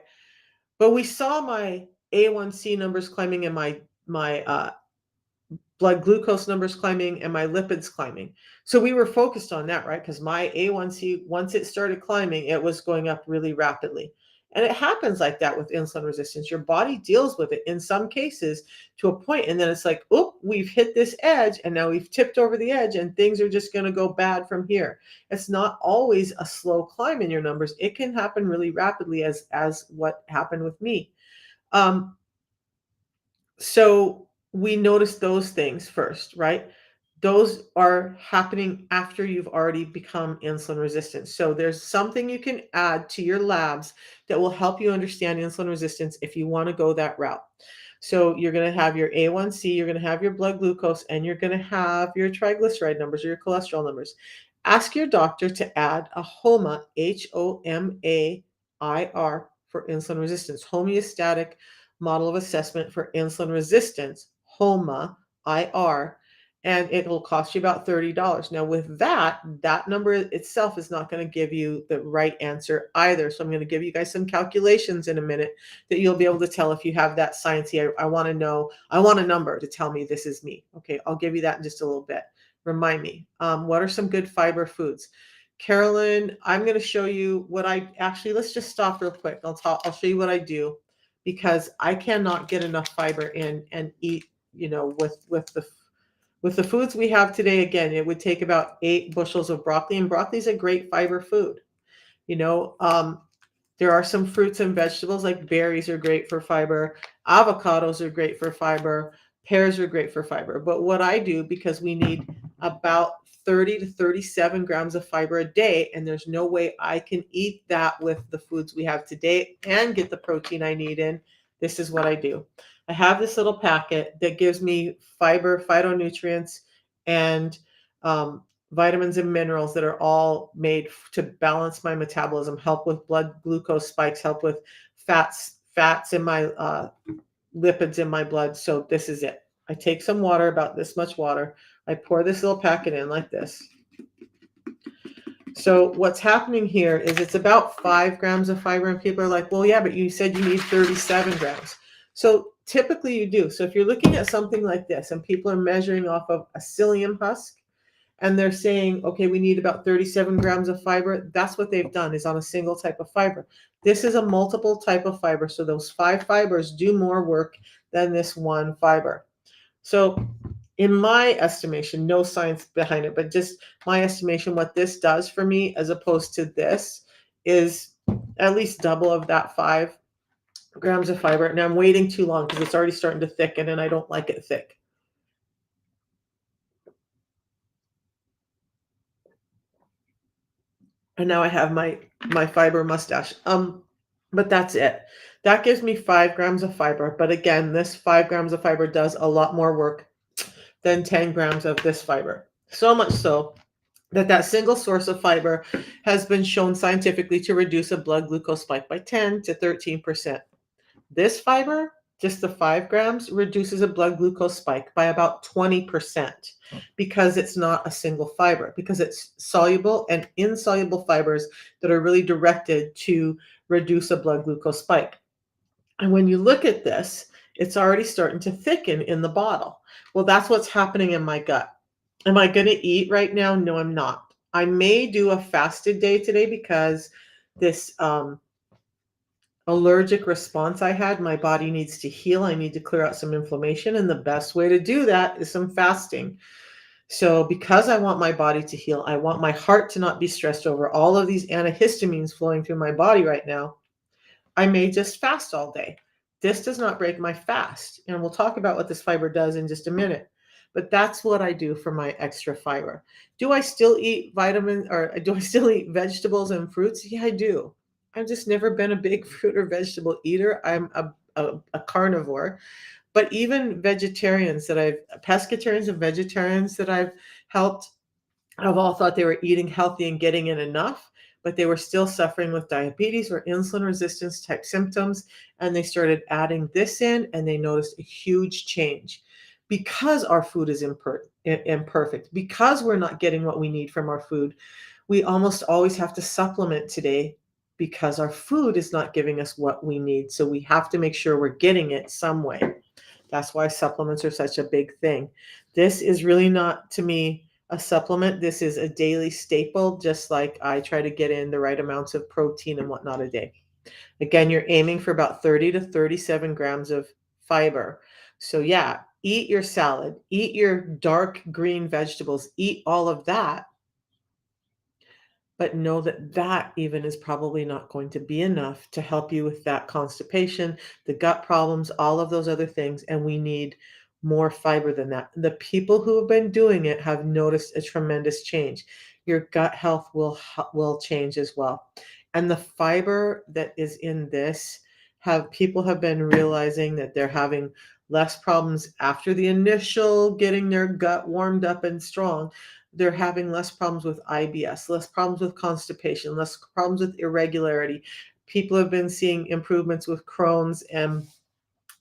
But we saw my A1C numbers climbing and my blood glucose numbers climbing and my lipids climbing. So we were focused on that, right? Because my A1C, once it started climbing, it was going up really rapidly. And it happens like that with insulin resistance. Your body deals with it in some cases to a point, and then it's like, oh, we've hit this edge, and now we've tipped over the edge, and things are just going to go bad from here. It's not always a slow climb in your numbers. It can happen really rapidly, as what happened with me. Um, so we notice those things first, right? Those are happening after you've already become insulin resistant. So there's something you can add to your labs that will help you understand insulin resistance if you want to go that route. So you're going to have your A1C, you're going to have your blood glucose, and you're going to have your triglyceride numbers or your cholesterol numbers. Ask your doctor to add a HOMA, HOMAIR, for insulin resistance, homeostatic model of assessment for insulin resistance, HOMA-IR, and it will cost you about $30. Now, with that number itself is not going to give you the right answer either. So I'm going to give you guys some calculations in a minute that you'll be able to tell if you have that sciencey. I want to know, I want a number to tell me this is me. Okay, I'll give you that in just a little bit. Remind me, what are some good fiber foods? Carolyn, I'm going to show you what let's just stop real quick. I'll show you what I do, because I cannot get enough fiber in and eat, with the foods we have today. Again, it would take about 8 bushels of broccoli, and broccoli is a great fiber food. You know, There are some fruits and vegetables like berries are great for fiber, avocados are great for fiber, pears are great for fiber. But what I do, because we need about 30 to 37 grams of fiber a day, and there's no way I can eat that with the foods we have today and get the protein I need in, this is what I do. I have this little packet that gives me fiber, phytonutrients, and vitamins and minerals that are all made to balance my metabolism, help with blood glucose spikes, help with fats in my lipids in my blood. So this is it. I take some water, about this much water. I pour this little packet in like this. So what's happening here is it's about 5 grams of fiber, and people are like, well, yeah, but you said you need 37 grams. So typically you do. So if you're looking at something like this and people are measuring off of a psyllium husk, and they're saying, okay, we need about 37 grams of fiber. That's what they've done, is on a single type of fiber. This is a multiple type of fiber. So those 5 fibers do more work than this one fiber. So in my estimation, no science behind it, but just my estimation, what this does for me as opposed to this is at least double of that 5 grams of fiber. And I'm waiting too long because it's already starting to thicken and I don't like it thick. And now I have my fiber mustache. But that's it. That gives me 5 grams of fiber. But again, this 5 grams of fiber does a lot more work than 10 grams of this fiber. So much so that that single source of fiber has been shown scientifically to reduce a blood glucose spike by 10 to 13%. This fiber, just the 5 grams, reduces a blood glucose spike by about 20% because it's not a single fiber, because it's soluble and insoluble fibers that are really directed to reduce a blood glucose spike. And when you look at this, it's already starting to thicken in the bottle. Well, that's what's happening in my gut. Am I going to eat right now? No, I'm not. I may do a fasted day today because this allergic response I had, my body needs to heal. I need to clear out some inflammation. And the best way to do that is some fasting. So because I want my body to heal, I want my heart to not be stressed over all of these antihistamines flowing through my body right now, I may just fast all day. This does not break my fast. And we'll talk about what this fiber does in just a minute. But that's what I do for my extra fiber. Do I still eat vitamins, or do I still eat vegetables and fruits? Yeah, I do. I've just never been a big fruit or vegetable eater. I'm a carnivore. But even pescatarians and vegetarians that I've helped have all thought they were eating healthy and getting in enough, but they were still suffering with diabetes or insulin resistance type symptoms. And they started adding this in and they noticed a huge change because our food is imperfect, because we're not getting what we need from our food. We almost always have to supplement today because our food is not giving us what we need. So we have to make sure we're getting it some way. That's why supplements are such a big thing. This is really not, to me, a supplement. This is a daily staple, just like I try to get in the right amounts of protein and whatnot a day. Again, you're aiming for about 30 to 37 grams of fiber. So, yeah, eat your salad, eat your dark green vegetables, eat all of that. But know that that even is probably not going to be enough to help you with that constipation, the gut problems, all of those other things. And we need more fiber than that. The people who have been doing it have noticed a tremendous change. Your gut health will change as well. And the fiber that is in this, people have been realizing that they're having less problems after the initial getting their gut warmed up and strong. They're having less problems with IBS, less problems with constipation, less problems with irregularity. People have been seeing improvements with Crohn's and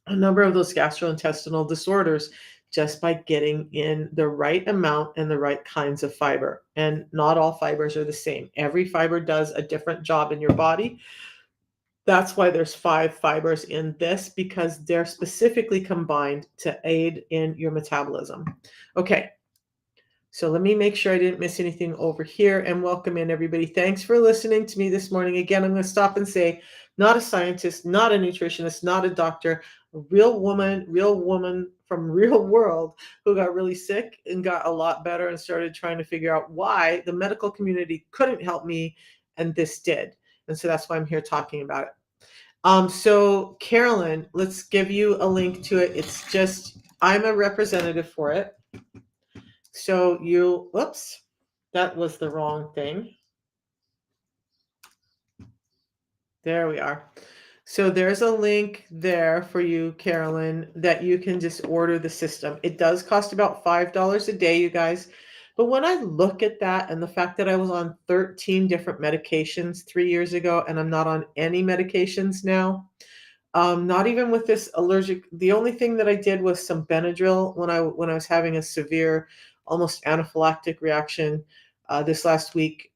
a number of those gastrointestinal disorders just by getting in the right amount and the right kinds of fiber. And not all fibers are the same. Every fiber does a different job in your body. That's why there's 5 fibers in this, because they're specifically combined to aid in your metabolism. Okay, so let me make sure I didn't miss anything over here, and welcome in everybody. Thanks for listening to me this morning. Again, I'm going to stop and say, not a scientist, not a nutritionist, not a doctor, a real woman from real world who got really sick and got a lot better and started trying to figure out why the medical community couldn't help me and this did. And so that's why I'm here talking about it. So Carolyn, let's give you a link to it. It's just, I'm a representative for it. So whoops, that was the wrong thing. There we are. So there's a link there for you, Carolyn, that you can just order the system. It does cost about $5 a day, you guys. But when I look at that and the fact that I was on 13 different medications 3 years ago and I'm not on any medications now, not even with this allergic, the only thing that I did was some Benadryl when I was having a severe, almost anaphylactic reaction this last week.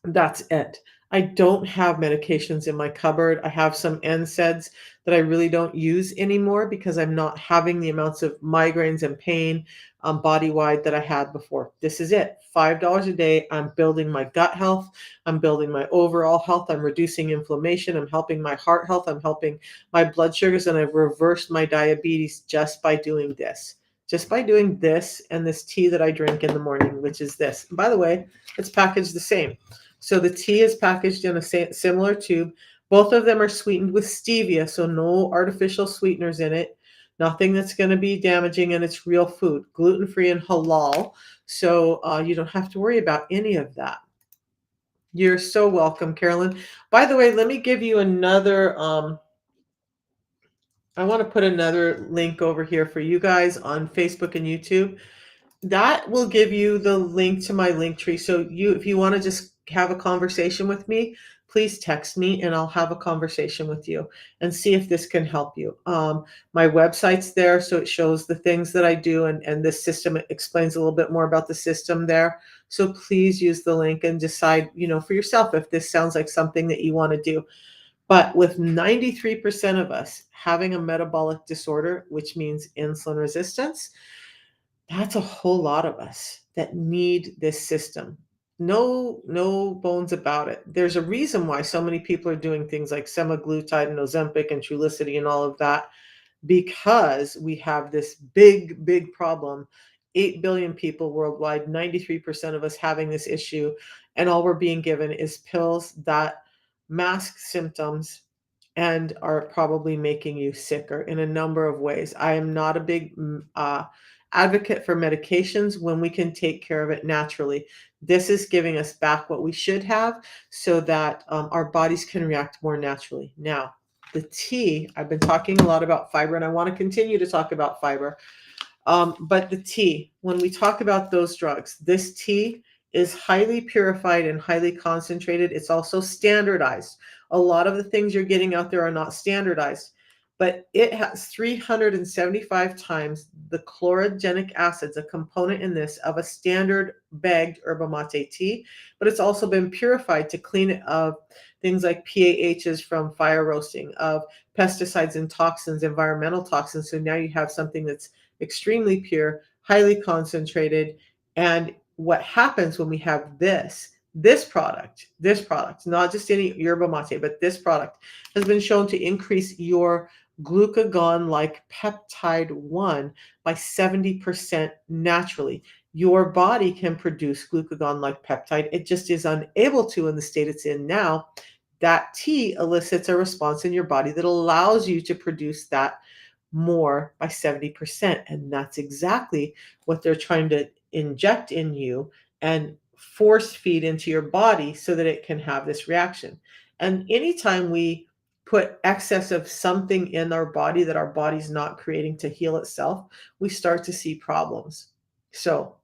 That's it. I don't have medications in my cupboard. I have some NSAIDs that I really don't use anymore because I'm not having the amounts of migraines and pain body-wide that I had before. This is it. $5 a day. I'm building my gut health. I'm building my overall health. I'm reducing inflammation. I'm helping my heart health. I'm helping my blood sugars. And I've reversed my diabetes just by doing this. Just by doing this and this tea that I drink in the morning, which is this. And by the way, it's packaged the same. So the tea is packaged in a similar tube. Both of them are sweetened with stevia, so no artificial sweeteners in it. Nothing that's going to be damaging, and it's real food, gluten-free and halal. So you don't have to worry about any of that. You're so welcome, Carolyn. By the way, let me give you another. I want to put another link over here for you guys on Facebook and YouTube. That will give you the link to my link tree. So if you want to just have a conversation with me, please text me and I'll have a conversation with you and see if this can help you. My website's there, so it shows the things that I do, and this system explains a little bit more about the system there. So please use the link and decide, for yourself if this sounds like something that you want to do. But with 93% of us having a metabolic disorder, which means insulin resistance, that's a whole lot of us that need this system. No bones about it. There's a reason why so many people are doing things like semaglutide and Ozempic and Trulicity and all of that, because we have this big problem. 8 billion people worldwide, 93% of us having this issue, and all we're being given is pills that mask symptoms and are probably making you sicker in a number of ways. I am not a big advocate for medications when we can take care of it naturally. This is giving us back what we should have so that our bodies can react more naturally. Now, the tea, I've been talking a lot about fiber, and I want to continue to talk about fiber. But the tea, when we talk about those drugs, this tea is highly purified and highly concentrated. It's also standardized. A lot of the things you're getting out there are not standardized, but it has 375 times the chlorogenic acids, a component in this, of a standard bagged yerba mate tea, but it's also been purified to clean it of things like PAHs from fire roasting, of pesticides and toxins, environmental toxins. So now you have something that's extremely pure, highly concentrated. And what happens when we have this product, not just any yerba mate, but this product has been shown to increase your glucagon-like peptide 1 by 70% naturally. Your body can produce glucagon-like peptide. It just is unable to in the state it's in now. That tea elicits a response in your body that allows you to produce that more by 70%. And that's exactly what they're trying to inject in you and force feed into your body so that it can have this reaction. And anytime we put excess of something in our body that our body's not creating to heal itself, we start to see problems. So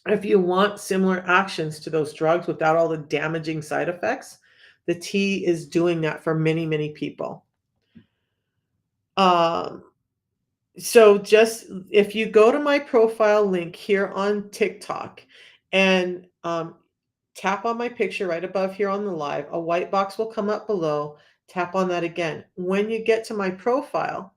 if you want similar actions to those drugs without all the damaging side effects, the tea is doing that for many people. So just if you go to my profile link here on TikTok and tap on my picture right above here on the live, a white box will come up below. Tap on that again. When you get to my profile,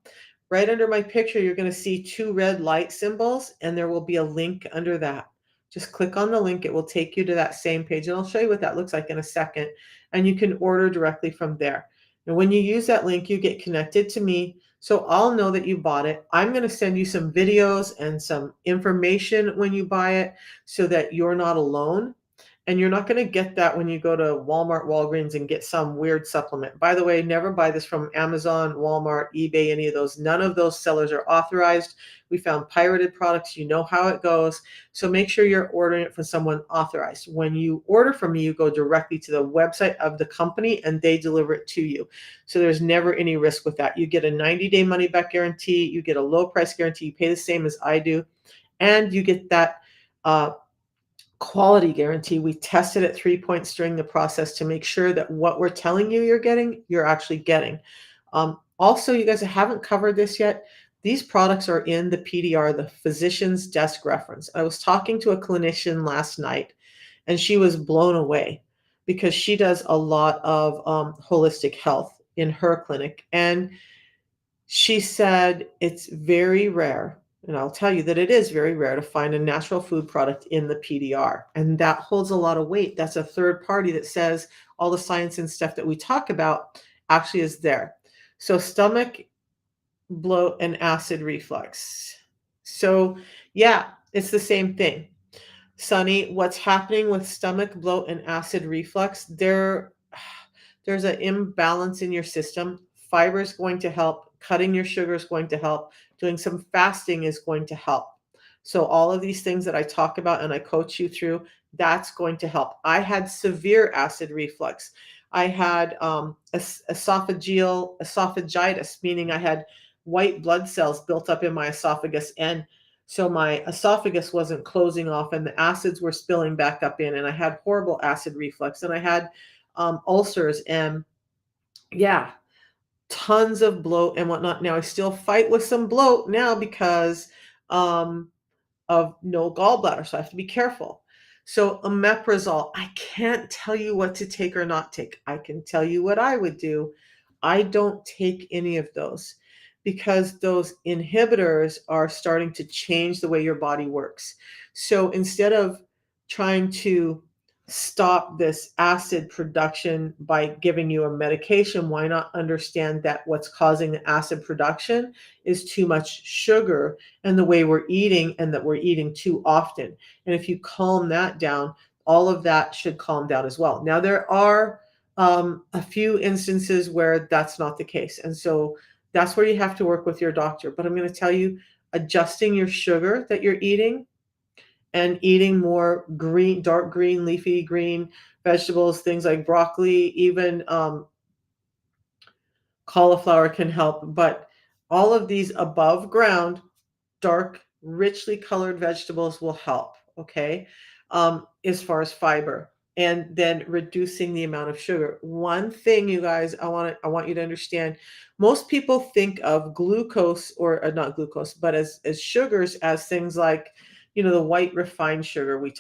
right under my picture, you're going to see 2 red light symbols, and there will be a link under that. Just click on the link. It will take you to that same page, and I'll show you what that looks like in a second. And you can order directly from there. And when you use that link, you get connected to me. So I'll know that you bought it. I'm going to send you some videos and some information when you buy it so that you're not alone. And you're not going to get that when you go to Walmart, Walgreens, and get some weird supplement. By the way, never buy this from Amazon, Walmart, eBay, any of those. None of those sellers are authorized. We found pirated products. You know how it goes. So make sure you're ordering it from someone authorized. When you order from me, you go directly to the website of the company and they deliver it to you. So there's never any risk with that. You get a 90-day money back guarantee. You get a low price guarantee. You pay the same as I do. And you get that quality guarantee. We tested at 3 points during the process to make sure that what we're telling you you're getting, you're actually getting. Also, you guys haven't covered this yet. These products are in the PDR, the physician's desk reference. I was talking to a clinician last night and she was blown away because she does a lot of holistic health in her clinic. And she said it's very rare, and I'll tell you that it is very rare to find a natural food product in the PDR. And that holds a lot of weight. That's a third party that says all the science and stuff that we talk about actually is there. So, stomach bloat and acid reflux. So, yeah, it's the same thing. Sunny, what's happening with stomach bloat and acid reflux? There's an imbalance in your system. Fiber is going to help. Cutting your sugar is going to help. Doing some fasting is going to help. So all of these things that I talk about and I coach you through, that's going to help. I had severe acid reflux. I had esophagitis, meaning I had white blood cells built up in my esophagus, and so my esophagus wasn't closing off and the acids were spilling back up in, and I had horrible acid reflux, and I had ulcers, and yeah, tons of bloat and whatnot. Now I still fight with some bloat now because um, of no gallbladder, so I have to be careful. So omeprazole, I can't tell you what to take or not take. I can tell you what I would do. I don't take any of those because those inhibitors are starting to change the way your body works. So instead of trying to stop this acid production by giving you a medication, why not understand that what's causing the acid production is too much sugar and the way we're eating, and that we're eating too often. And if you calm that down, all of that should calm down as well. Now, there are a few instances where that's not the case. And so that's where you have to work with your doctor. But I'm going to tell you, adjusting your sugar that you're eating and eating more green, dark green, leafy green vegetables, things like broccoli, even cauliflower can help. But all of these above ground, dark, richly colored vegetables will help, okay, as far as fiber. And then reducing the amount of sugar. One thing, you guys, I want you to understand, most people think of glucose, or not glucose, but as sugars, as things like, the white refined sugar we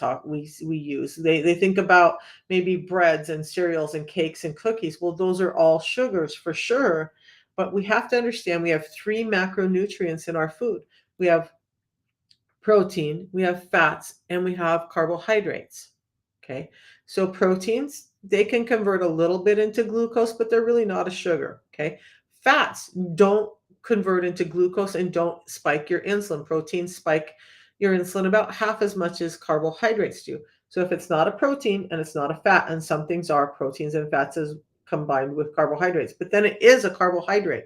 use. They think about maybe breads and cereals and cakes and cookies. Well, those are all sugars for sure. But we have to understand we have three macronutrients in our food. We have protein, we have fats, and we have carbohydrates. Okay. So proteins, they can convert a little bit into glucose, but they're really not a sugar. Okay. Fats don't convert into glucose and don't spike your insulin. Proteins spike your insulin about half as much as carbohydrates do. So if it's not a protein and it's not a fat, and some things are proteins and fats as combined with carbohydrates, but then it is a carbohydrate.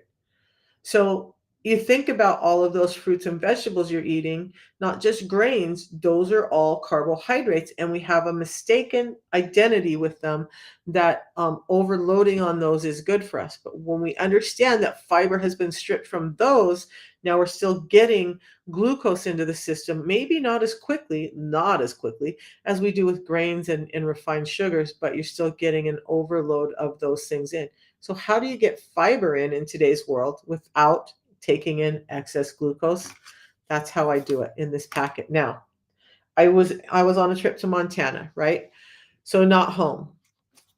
So you think about all of those fruits and vegetables you're eating, not just grains, those are all carbohydrates. And we have a mistaken identity with them that overloading on those is good for us. But when we understand that fiber has been stripped from those, now we're still getting glucose into the system, maybe not as quickly as we do with grains and refined sugars, but you're still getting an overload of those things in. So how do you get fiber in today's world without taking in excess glucose? That's how I do it in this packet. Now, I was on a trip to Montana, right? So not home.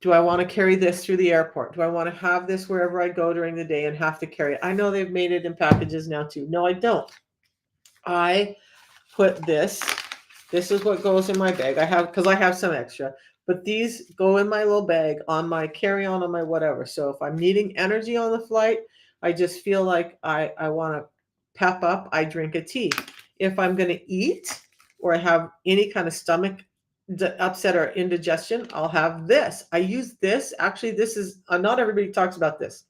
Do I want to carry this through the airport? Do I want to have this wherever I go during the day and have to carry it? I know they've made it in packages now too. No, I don't. I put this. This is what goes in my bag. Because I have some extra. But these go in my little bag on my carry-on, on my whatever. So if I'm needing energy on the flight, I just feel like I want to pep up, I drink a tea. If I'm going to eat or I have any kind of stomach upset or indigestion, I'll have this. I use this. Actually, this is not everybody talks about this.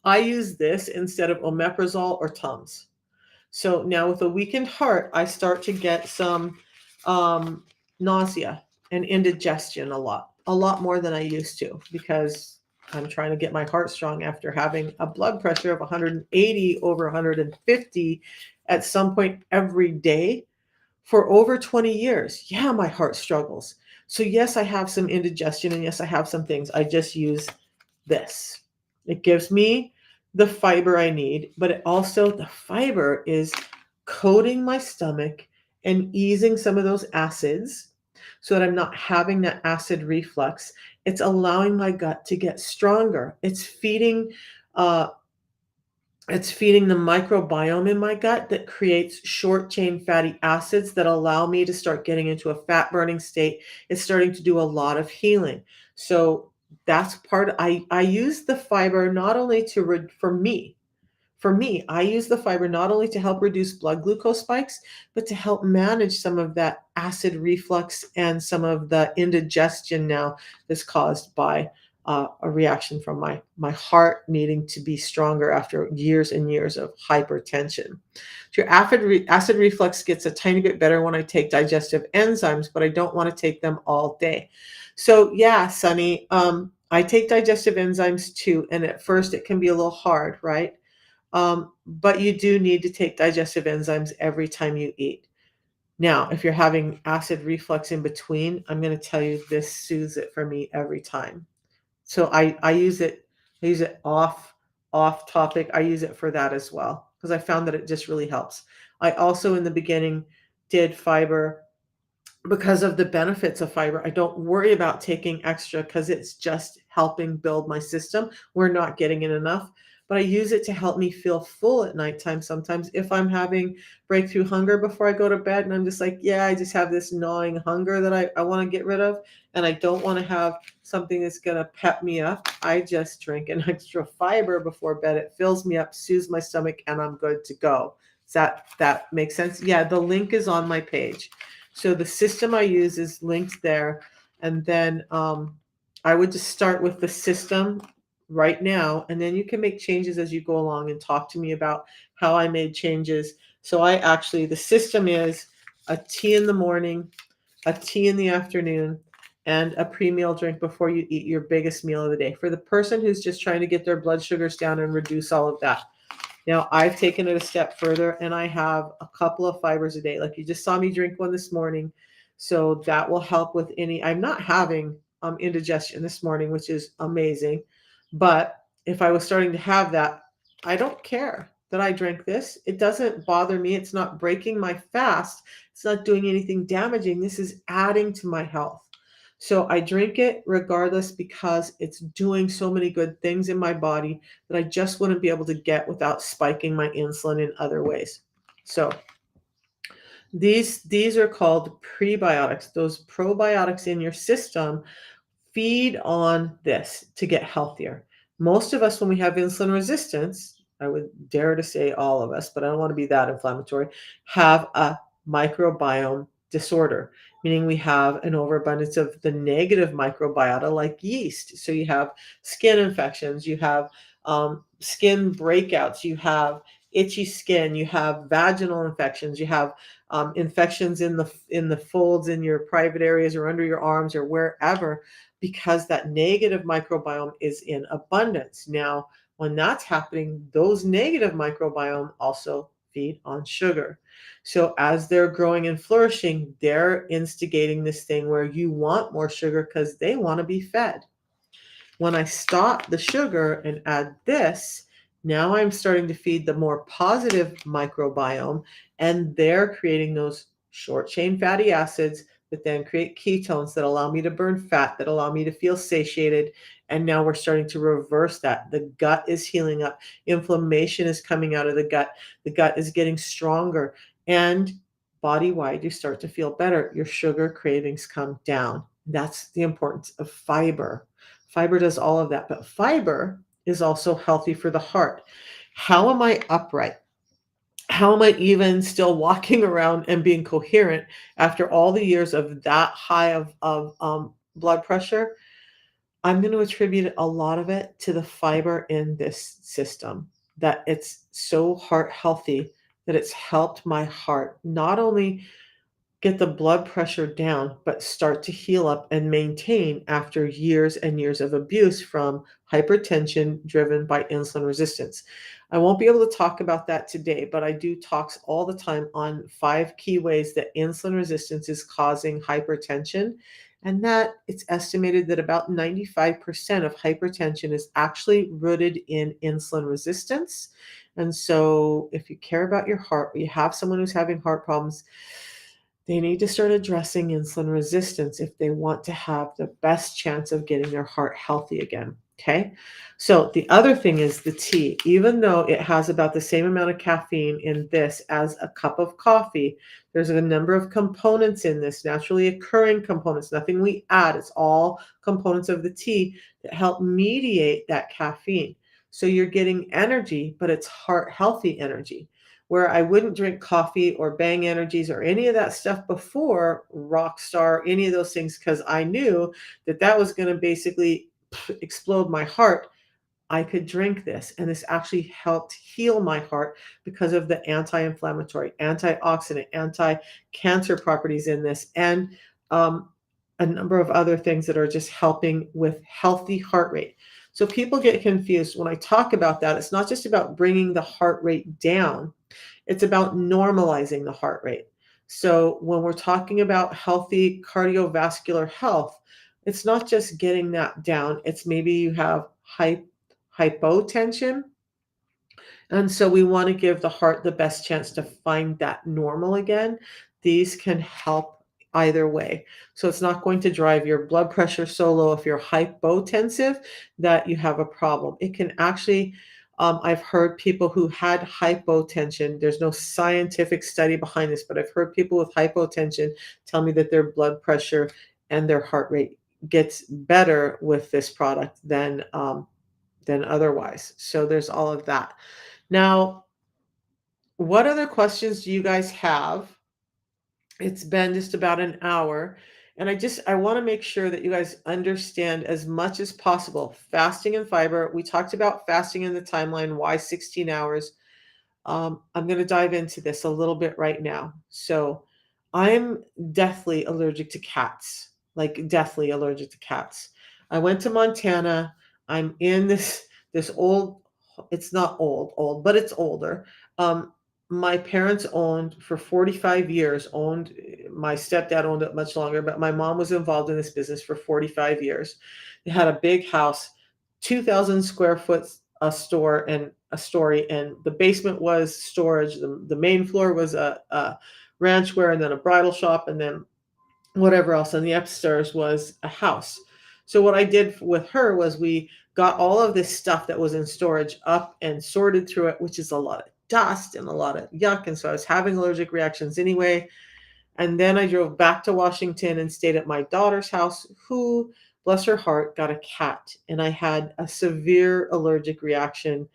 I use this instead of omeprazole or Tums. So now with a weakened heart, I start to get some um, nausea and indigestion a lot more than I used to, because I'm trying to get my heart strong after having a blood pressure of 180 over 150 at some point every day for over 20 years. Yeah, my heart struggles. So yes, I have some indigestion, and yes, I have some things. I just use this. It gives me the fiber I need, but it also, the fiber is coating my stomach and easing some of those acids so that I'm not having that acid reflux. It's allowing my gut to get stronger. Uh, it's feeding the microbiome in my gut that creates short chain fatty acids that allow me to start getting into a fat burning state. It's starting to do a lot of healing. So that's part. I use the fiber not only for me, I use the fiber not only to help reduce blood glucose spikes, but to help manage some of that acid reflux and some of the indigestion now that's caused by a reaction from my heart needing to be stronger after years and years of hypertension. So your acid reflux gets a tiny bit better when I take digestive enzymes, but I don't want to take them all day. So yeah, Sunny, I take digestive enzymes too, and at first it can be a little hard, right? But you do need to take digestive enzymes every time you eat. Now, if you're having acid reflux in between, I'm going to tell you this soothes it for me every time. So I use it. I use it off topic. I use it for that as well because I found that it just really helps. I also in the beginning did fiber because of the benefits of fiber. I don't worry about taking extra because it's just helping build my system. We're not getting in enough, but I use it to help me feel full at nighttime sometimes if I'm having breakthrough hunger before I go to bed and I'm just like, yeah, I just have this gnawing hunger that I want to get rid of, and I don't want to have something that's going to pep me up. I just drink an extra fiber before bed. It fills me up, soothes my stomach, and I'm good to go. Does that make sense? Yeah, the link is on my page. So the system I use is linked there. And then I would just start with the system right now. And then you can make changes as you go along and talk to me about how I made changes. So the system is a tea in the morning, a tea in the afternoon, and a pre-meal drink before you eat your biggest meal of the day. For the person who's just trying to get their blood sugars down and reduce all of that. Now, I've taken it a step further and I have a couple of fibers a day. Like you just saw me drink one this morning. So that will help with I'm not having indigestion this morning, which is amazing. But if I was starting to have that, I don't care that I drank this. It doesn't bother me. It's not breaking my fast. It's not doing anything damaging. This is adding to my health. So I drink it regardless because it's doing so many good things in my body that I just wouldn't be able to get without spiking my insulin in other ways. So these are called prebiotics. Those probiotics in your system feed on this to get healthier. Most of us, when we have insulin resistance, I would dare to say all of us, but I don't want to be that inflammatory, have a microbiome disorder, meaning we have an overabundance of the negative microbiota like yeast. So you have skin infections, you have skin breakouts, you have itchy skin, you have vaginal infections, you have infections in the folds in your private areas or under your arms or wherever, because that negative microbiome is in abundance. Now, when that's happening, those negative microbiome also feed on sugar. So as they're growing and flourishing, they're instigating this thing where you want more sugar because they want to be fed. When I stop the sugar and add this, now I'm starting to feed the more positive microbiome, and they're creating those short chain fatty acids that then create ketones that allow me to burn fat, that allow me to feel satiated. And now we're starting to reverse that. The gut is healing up, inflammation is coming out of the gut is getting stronger, and body wide, you start to feel better. Your sugar cravings come down. That's the importance of fiber. Fiber does all of that, but fiber is also healthy for the heart. How am I upright? How am I even still walking around and being coherent after all the years of that high of blood pressure? I'm going to attribute a lot of it to the fiber in this system, that it's so heart healthy, that it's helped my heart not only get the blood pressure down, but start to heal up and maintain after years and years of abuse from hypertension driven by insulin resistance. I won't be able to talk about that today, but I do talks all the time on 5 key ways that insulin resistance is causing hypertension. And that it's estimated that about 95% of hypertension is actually rooted in insulin resistance. And so, if you care about your heart, or you have someone who's having heart problems, they need to start addressing insulin resistance if they want to have the best chance of getting their heart healthy again. Okay. So the other thing is the tea. Even though it has about the same amount of caffeine in this as a cup of coffee, there's a number of components in this, naturally occurring components, nothing we add. It's all components of the tea that help mediate that caffeine. So you're getting energy, but it's heart healthy energy, where I wouldn't drink coffee or Bang Energies or any of that stuff before Rockstar, any of those things, because I knew that that was going to basically explode my heart. I could drink this, and this actually helped heal my heart because of the anti-inflammatory, antioxidant, anti-cancer properties in this, and um, a number of other things that are just helping with healthy heart rate. So people get confused when I talk about that. It's not just about bringing the heart rate down, it's about normalizing the heart rate. So when we're talking about healthy cardiovascular health, it's not just getting that down. It's maybe you have hypotension, and so we want to give the heart the best chance to find that normal again. These can help either way. So it's not going to drive your blood pressure so low if you're hypotensive that you have a problem. It can actually, I've heard people who had hypotension, there's no scientific study behind this, but I've heard people with hypotension tell me that their blood pressure and their heart rate gets better with this product than otherwise. So there's all of that. Now, what other questions do you guys have? It's been just about an hour, and I want to make sure that you guys understand as much as possible fasting and fiber. We talked about fasting in the timeline, why 16 hours. I'm going to dive into this a little bit right now. So, I'm deathly allergic to cats, like deathly allergic to cats. I went to Montana. I'm in this old. It's not old, but it's older. Um, my parents owned for 45 years. Owned My stepdad owned it much longer, but my mom was involved in this business for 45 years. They had a big house, 2,000 square foot a store and a story, and the basement was storage. The main floor was a ranchware, and then a bridal shop, and then whatever else. And the upstairs was a house. So what I did with her was we got all of this stuff that was in storage up and sorted through it, which is a lot of dust and a lot of yuck. And so I was having allergic reactions anyway. And then I drove back to Washington and stayed at my daughter's house, who, bless her heart, got a cat. And I had a severe allergic reaction,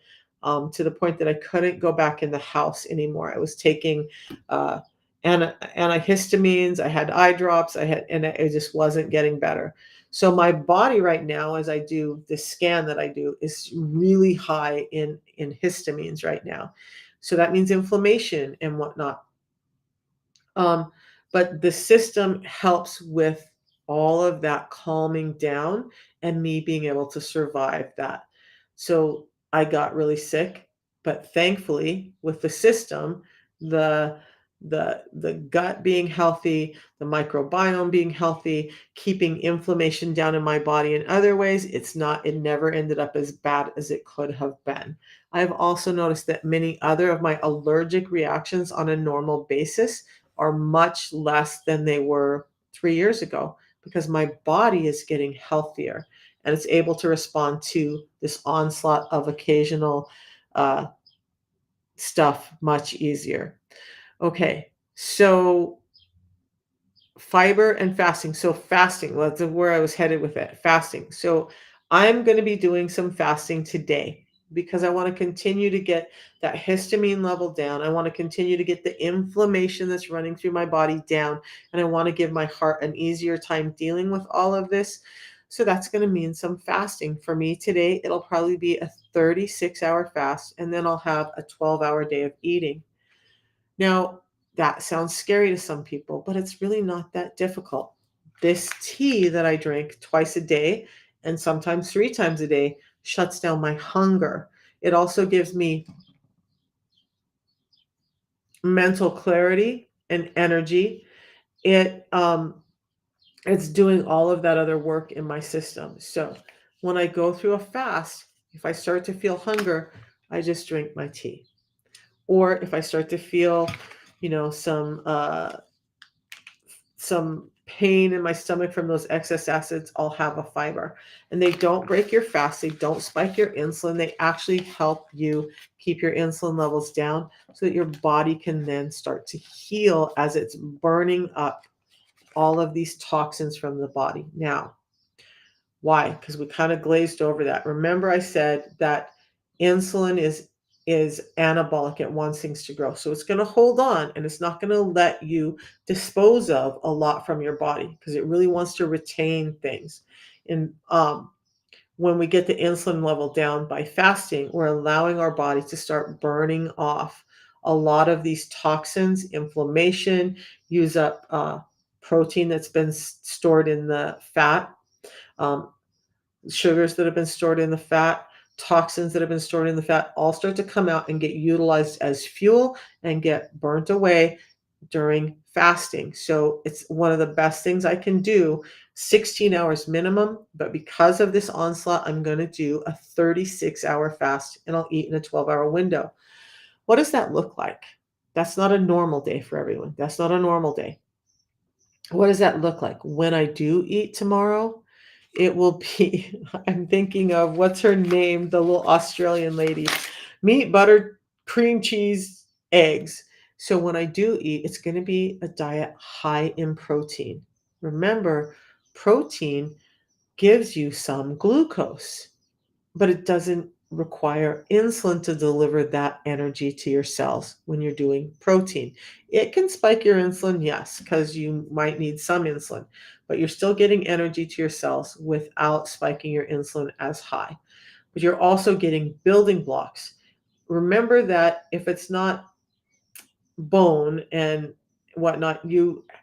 to the point that I couldn't go back in the house anymore. I was taking uh, antihistamines, I had eye drops, and it just wasn't getting better. So my body right now, as I do this scan that I do, is really high in histamines right now. So that means inflammation and whatnot. Um, but the system helps with all of that calming down and me being able to survive that. So I got really sick, but thankfully with the system, the the gut being healthy, the microbiome being healthy, keeping inflammation down in my body in other ways, it never ended up as bad as it could have been. I've also noticed that many other of my allergic reactions on a normal basis are much less than they were 3 years ago, because my body is getting healthier and it's able to respond to this onslaught of occasional uh, stuff much easier. Okay, so fiber and fasting. So fasting, well, that's where I was headed with it. Fasting. So I'm going to be doing some fasting today. because I want to continue to get that histamine level down. I want to continue to get the inflammation that's running through my body down. And I want to give my heart an easier time dealing with all of this. So that's going to mean some fasting. For me today, it'll probably be a 36-hour fast, and then I'll have a 12-hour day of eating. Now, that sounds scary to some people, but it's really not that difficult. This tea that I drink twice a day and sometimes three times a day shuts down my hunger. It also gives me mental clarity and energy. It's doing all of that other work in my system. So when I go through a fast, if I start to feel hunger, I just drink my tea. Or if I start to feel, some pain in my stomach from those excess acids, I'll have a fiber. And they don't break your fast, they don't spike your insulin, they actually help you keep your insulin levels down so that your body can then start to heal as it's burning up all of these toxins from the body. Now, why? Because we kind of glazed over that. Remember I said that insulin is anabolic. It wants things to grow. So it's going to hold on and it's not going to let you dispose of a lot from your body because it really wants to retain things. And when we get the insulin level down by fasting, we're allowing our body to start burning off a lot of these toxins, inflammation, use up protein that's been stored in the fat, um, sugars that have been stored in the fat, toxins that have been stored in the fat, all start to come out and get utilized as fuel and get burnt away during fasting. So it's one of the best things I can do, 16 hours minimum. But because of this onslaught, I'm going to do a 36-hour fast and I'll eat in a 12-hour window. What does that look like? That's not a normal day for everyone. That's not a normal day. What does that look like? When I do eat tomorrow, it will be, I'm thinking of what's her name, the little Australian lady, meat, butter, cream cheese, eggs. So when I do eat, it's going to be a diet high in protein. Remember, protein gives you some glucose, but it doesn't require insulin to deliver that energy to your cells when you're doing protein. It can spike your insulin, yes, because you might need some insulin, but you're still getting energy to your cells without spiking your insulin as high. But you're also getting building blocks. Remember that if it's not bone and whatnot,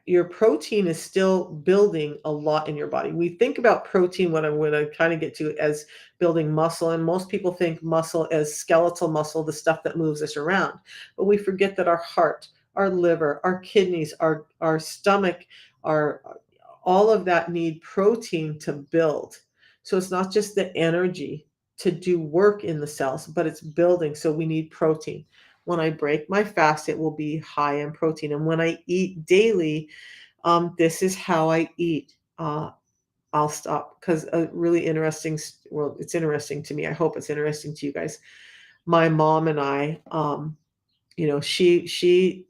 your protein is still building a lot in your body. We think about protein, what I'm going to kind of get to, as building muscle, and most people think muscle as skeletal muscle, the stuff that moves us around. But we forget that our heart, our liver, our kidneys, our stomach, our all of that need protein to build. So it's not just the energy to do work in the cells, but it's building. So we need protein. When I break my fast, it will be high in protein. And when I eat daily, this is how I eat. I'll stop because a really interesting, well, it's interesting to me. I hope it's interesting to you guys. My mom and I, she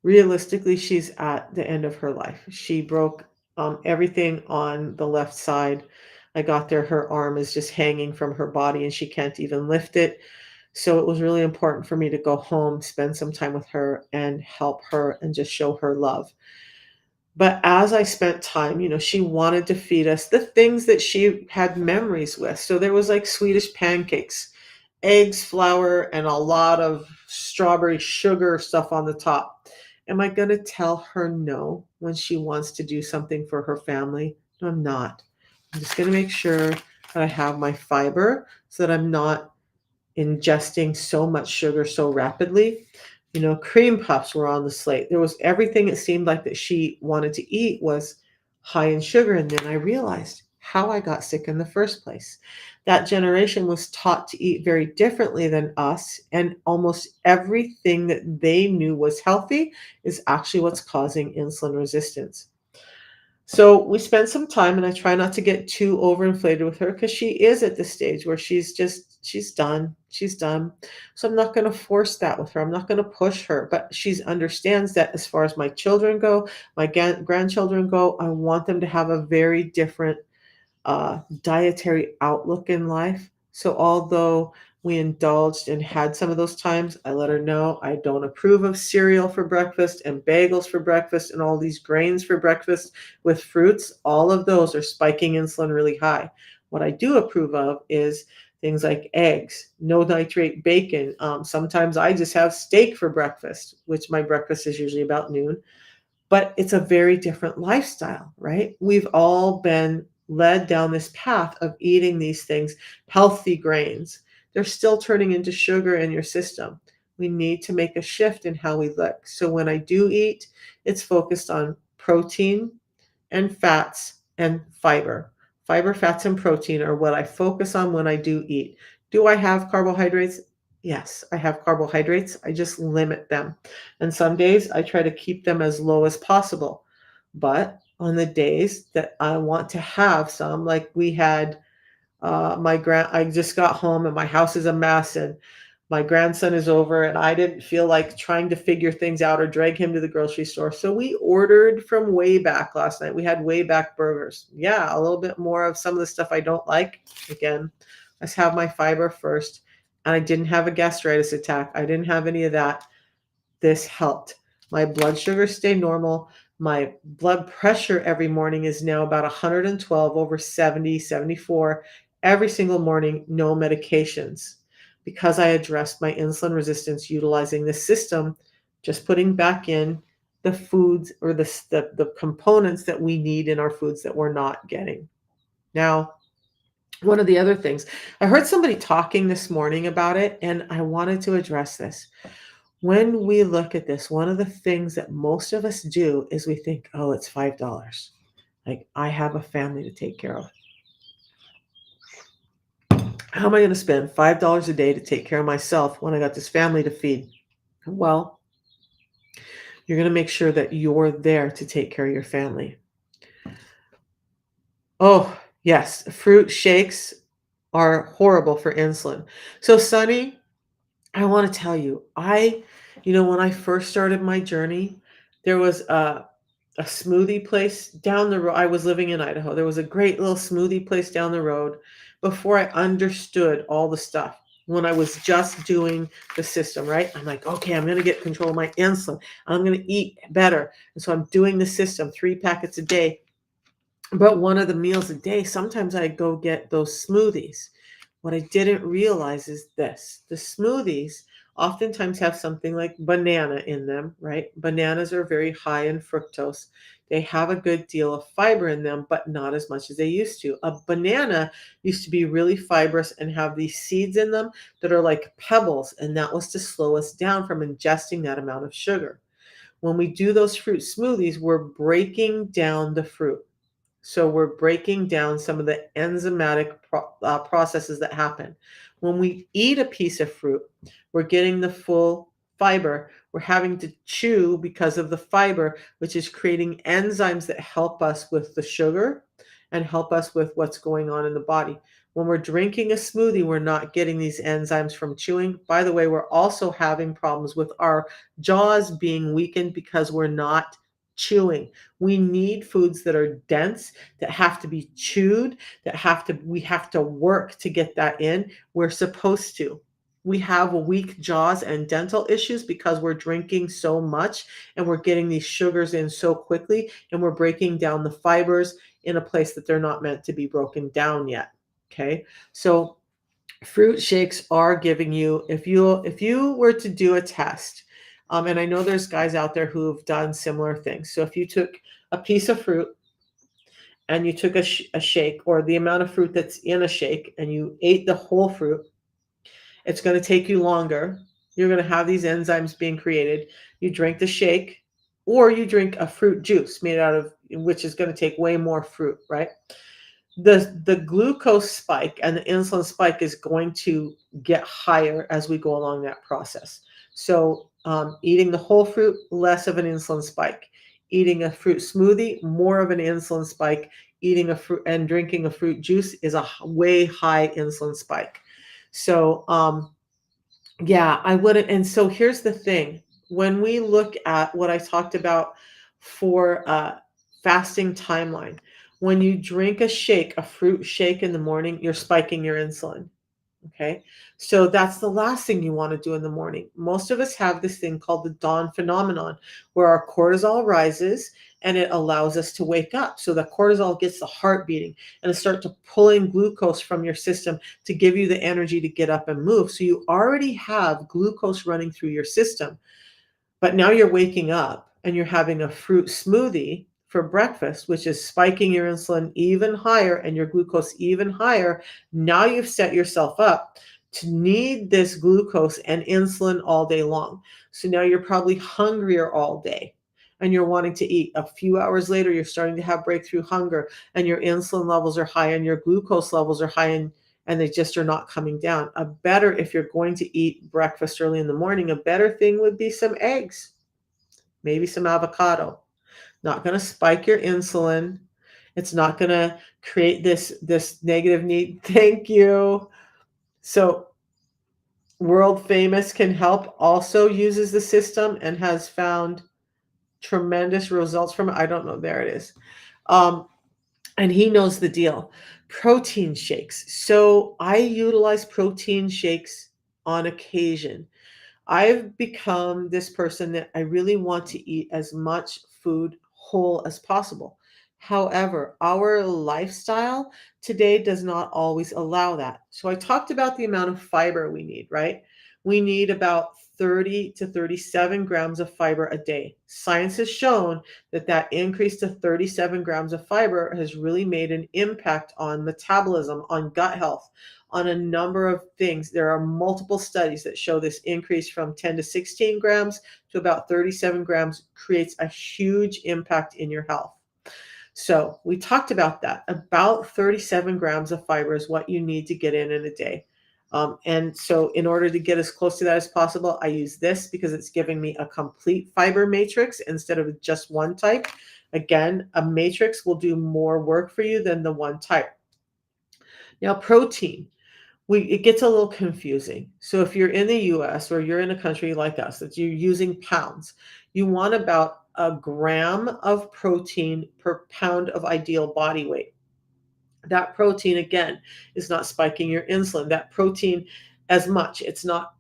realistically, she's at the end of her life. She broke everything on the left side. I got there, her arm is just hanging from her body and she can't even lift it. So it was really important for me to go home, spend some time with her, and help her and just show her love. But as I spent time, she wanted to feed us the things that she had memories with. So there was like Swedish pancakes, eggs, flour, and a lot of strawberry sugar stuff on the top. Am I going to tell her no when she wants to do something for her family? No, I'm not. I'm just going to make sure that I have my fiber so that I'm not ingesting so much sugar so rapidly. Cream puffs were on the slate. There was everything it seemed like that she wanted to eat was high in sugar. And then I realized how I got sick in the first place. That generation was taught to eat very differently than us, and almost everything that they knew was healthy is actually what's causing insulin resistance. So we spent some time, and I try not to get too overinflated with her because she is at the stage where she's just she's done. She's done. So I'm not going to force that with her. I'm not going to push her, but she understands that as far as my children go, my grandchildren go, I want them to have a very different dietary outlook in life. So although we indulged and had some of those times, I let her know I don't approve of cereal for breakfast and bagels for breakfast and all these grains for breakfast with fruits. All of those are spiking insulin really high. What I do approve of is things like eggs, no nitrate bacon. Sometimes I just have steak for breakfast, which my breakfast is usually about noon, but it's a very different lifestyle, right? We've all been led down this path of eating these things, healthy grains. They're still turning into sugar in your system. We need to make a shift in how we look. So when I do eat, it's focused on protein and fats and fiber. Fiber, fats, and protein are what I focus on when I do eat. Do I have carbohydrates? Yes, I have carbohydrates. I just limit them. And some days I try to keep them as low as possible. But on the days that I want to have some, like we had I just got home and my house is a mess and my grandson is over and I didn't feel like trying to figure things out or drag him to the grocery store. So we ordered from way back last night. We had way back burgers. Yeah, a little bit more of some of the stuff I don't like. Again, let's have my fiber first. And I didn't have a gastritis attack. I didn't have any of that. This helped. My blood sugar stayed normal. My blood pressure every morning is now about 112 over 70, 74 every single morning, no medications. Because I addressed my insulin resistance utilizing the system, just putting back in the foods or the components that we need in our foods that we're not getting. Now, one of the other things, I heard somebody talking this morning about it, and I wanted to address this. When we look at this, one of the things that most of us do is we think, oh, it's $5. Like, I have a family to take care of. How am I going to spend $5 a day to take care of myself when I got this family to feed? Well, you're going to make sure that you're there to take care of your family. Oh, yes, fruit shakes are horrible for insulin. So, Sunny, I want to tell you, when I first started my journey, there was a smoothie place down the road. I was living in Idaho. There was a great little smoothie place down the road before I understood all the stuff. When I was just doing the system, right? I'm like, okay, I'm going to get control of my insulin. I'm going to eat better. And so I'm doing the system, 3 packets a day. But one of the meals a day, sometimes I go get those smoothies. What I didn't realize is this: the smoothies oftentimes have something like banana in them, right? Bananas are very high in fructose. They have a good deal of fiber in them, but not as much as they used to. A banana used to be really fibrous and have these seeds in them that are like pebbles, and that was to slow us down from ingesting that amount of sugar. When we do those fruit smoothies, we're breaking down the fruit. So we're breaking down some of the enzymatic processes that happen. When we eat a piece of fruit, we're getting the full fiber. We're having to chew because of the fiber, which is creating enzymes that help us with the sugar and help us with what's going on in the body. When we're drinking a smoothie, we're not getting these enzymes from chewing. By the way, we're also having problems with our jaws being weakened because we're not chewing. We need foods that are dense, that have to be chewed, we have to work to get that in. We're supposed to. We have weak jaws and dental issues because we're drinking so much and we're getting these sugars in so quickly and we're breaking down the fibers in a place that they're not meant to be broken down yet. Okay? So fruit shakes are giving you, if you were to do a test, and I know there's guys out there who have done similar things. So if you took a piece of fruit and you took a shake, or the amount of fruit that's in a shake, and you ate the whole fruit, it's going to take you longer. You're going to have these enzymes being created. You drink the shake, or you drink a fruit juice made out of, which is going to take way more fruit, right? The glucose spike and the insulin spike is going to get higher as we go along that process. So eating the whole fruit, less of an insulin spike. Eating a fruit smoothie, more of an insulin spike. Eating a fruit and drinking a fruit juice is a way high insulin spike. So, yeah, I wouldn't. And so here's the thing. When we look at what I talked about for fasting timeline, when you drink a shake, a fruit shake in the morning, you're spiking your insulin. Okay. So that's the last thing you want to do in the morning. Most of us have this thing called the dawn phenomenon where our cortisol rises and it allows us to wake up. So the cortisol gets the heart beating and it starts to pulling glucose from your system to give you the energy to get up and move. So you already have glucose running through your system. But now you're waking up and you're having a fruit smoothie for breakfast, which is spiking your insulin even higher and your glucose even higher. Now you've set yourself up to need this glucose and insulin all day long. So now you're probably hungrier all day and you're wanting to eat. A few hours later, you're starting to have breakthrough hunger and your insulin levels are high and your glucose levels are high and they just are not coming down. A better, if you're going to eat breakfast early in the morning, a better thing would be some eggs, maybe some avocado. Not going to spike your insulin. It's not going to create this negative need. Thank you. So world famous can help also uses the system and has found tremendous results from it. I don't know. There it is. Um, and he knows the deal. Protein shakes. So I utilize protein shakes on occasion. I've become this person that I really want to eat as much food whole as possible. However, our lifestyle today does not always allow that. So I talked about the amount of fiber we need, right? We need about 30 to 37 grams of fiber a day. Science has shown that that increase to 37 grams of fiber has really made an impact on metabolism, on gut health, on a number of things. There are multiple studies that show this increase from 10 to 16 grams to about 37 grams creates a huge impact in your health. So we talked about that. About 37 grams of fiber is what you need to get in a day. And so in order to get as close to that as possible, I use this because it's giving me a complete fiber matrix instead of just one type. Again, a matrix will do more work for you than the one type. Now, protein. It gets a little confusing. So if you're in the US or you're in a country like us that you're using pounds, you want about a gram of protein per pound of ideal body weight. That protein, again, is not spiking your insulin. That protein as much. It's not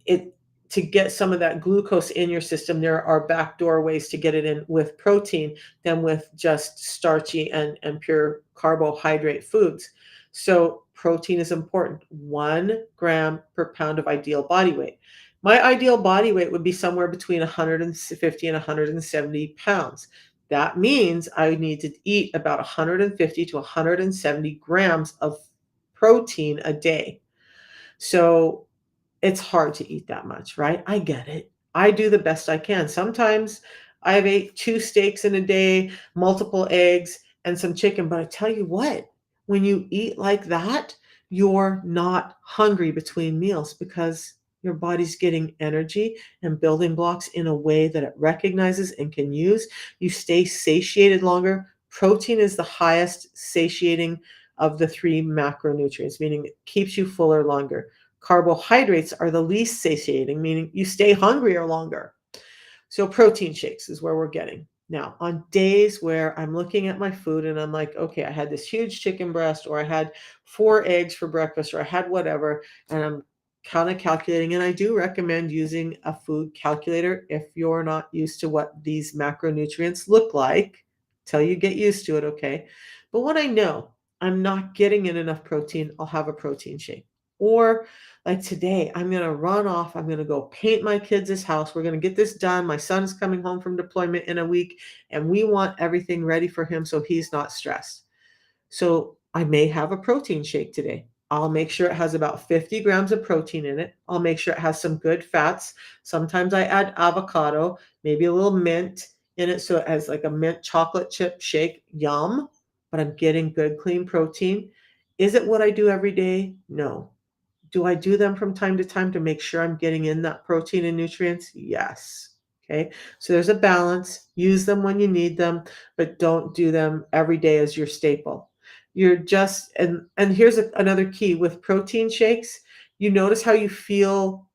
it to get some of that glucose in your system. There are backdoor ways to get it in with protein than with just starchy and pure carbohydrate foods. So protein is important. 1 gram per pound of ideal body weight. My ideal body weight would be somewhere between 150 and 170 pounds. That means I need to eat about 150 to 170 grams of protein a day. So it's hard to eat that much, right? I get it. I do the best I can. Sometimes I've ate 2 steaks in a day, multiple eggs, and some chicken, but I tell you what, when you eat like that, you're not hungry between meals because your body's getting energy and building blocks in a way that it recognizes and can use. You stay satiated longer. Protein is the highest satiating of the 3 macronutrients, meaning it keeps you fuller longer. Carbohydrates are the least satiating, meaning you stay hungrier longer. So protein shakes is where we're getting. Now, on days where I'm looking at my food and I'm like, okay, I had this huge chicken breast, or I had 4 eggs for breakfast, or I had whatever, and I'm kind of calculating, and I do recommend using a food calculator if you're not used to what these macronutrients look like till you get used to it, okay? But when I know I'm not getting in enough protein, I'll have a protein shake. Or like today, I'm going to run off. I'm going to go paint my kids' house. We're going to get this done. My son's coming home from deployment in a week, and we want everything ready for him so he's not stressed. So I may have a protein shake today. I'll make sure it has about 50 grams of protein in it. I'll make sure it has some good fats. Sometimes I add avocado, maybe a little mint in it. So it has like a mint chocolate chip shake. Yum. But I'm getting good, clean protein. Is it what I do every day? No. Do I do them from time to time to make sure I'm getting in that protein and nutrients? Yes. Okay. So there's a balance. Use them when you need them, but don't do them every day as your staple. You're just and here's another key with protein shakes. You notice how you feel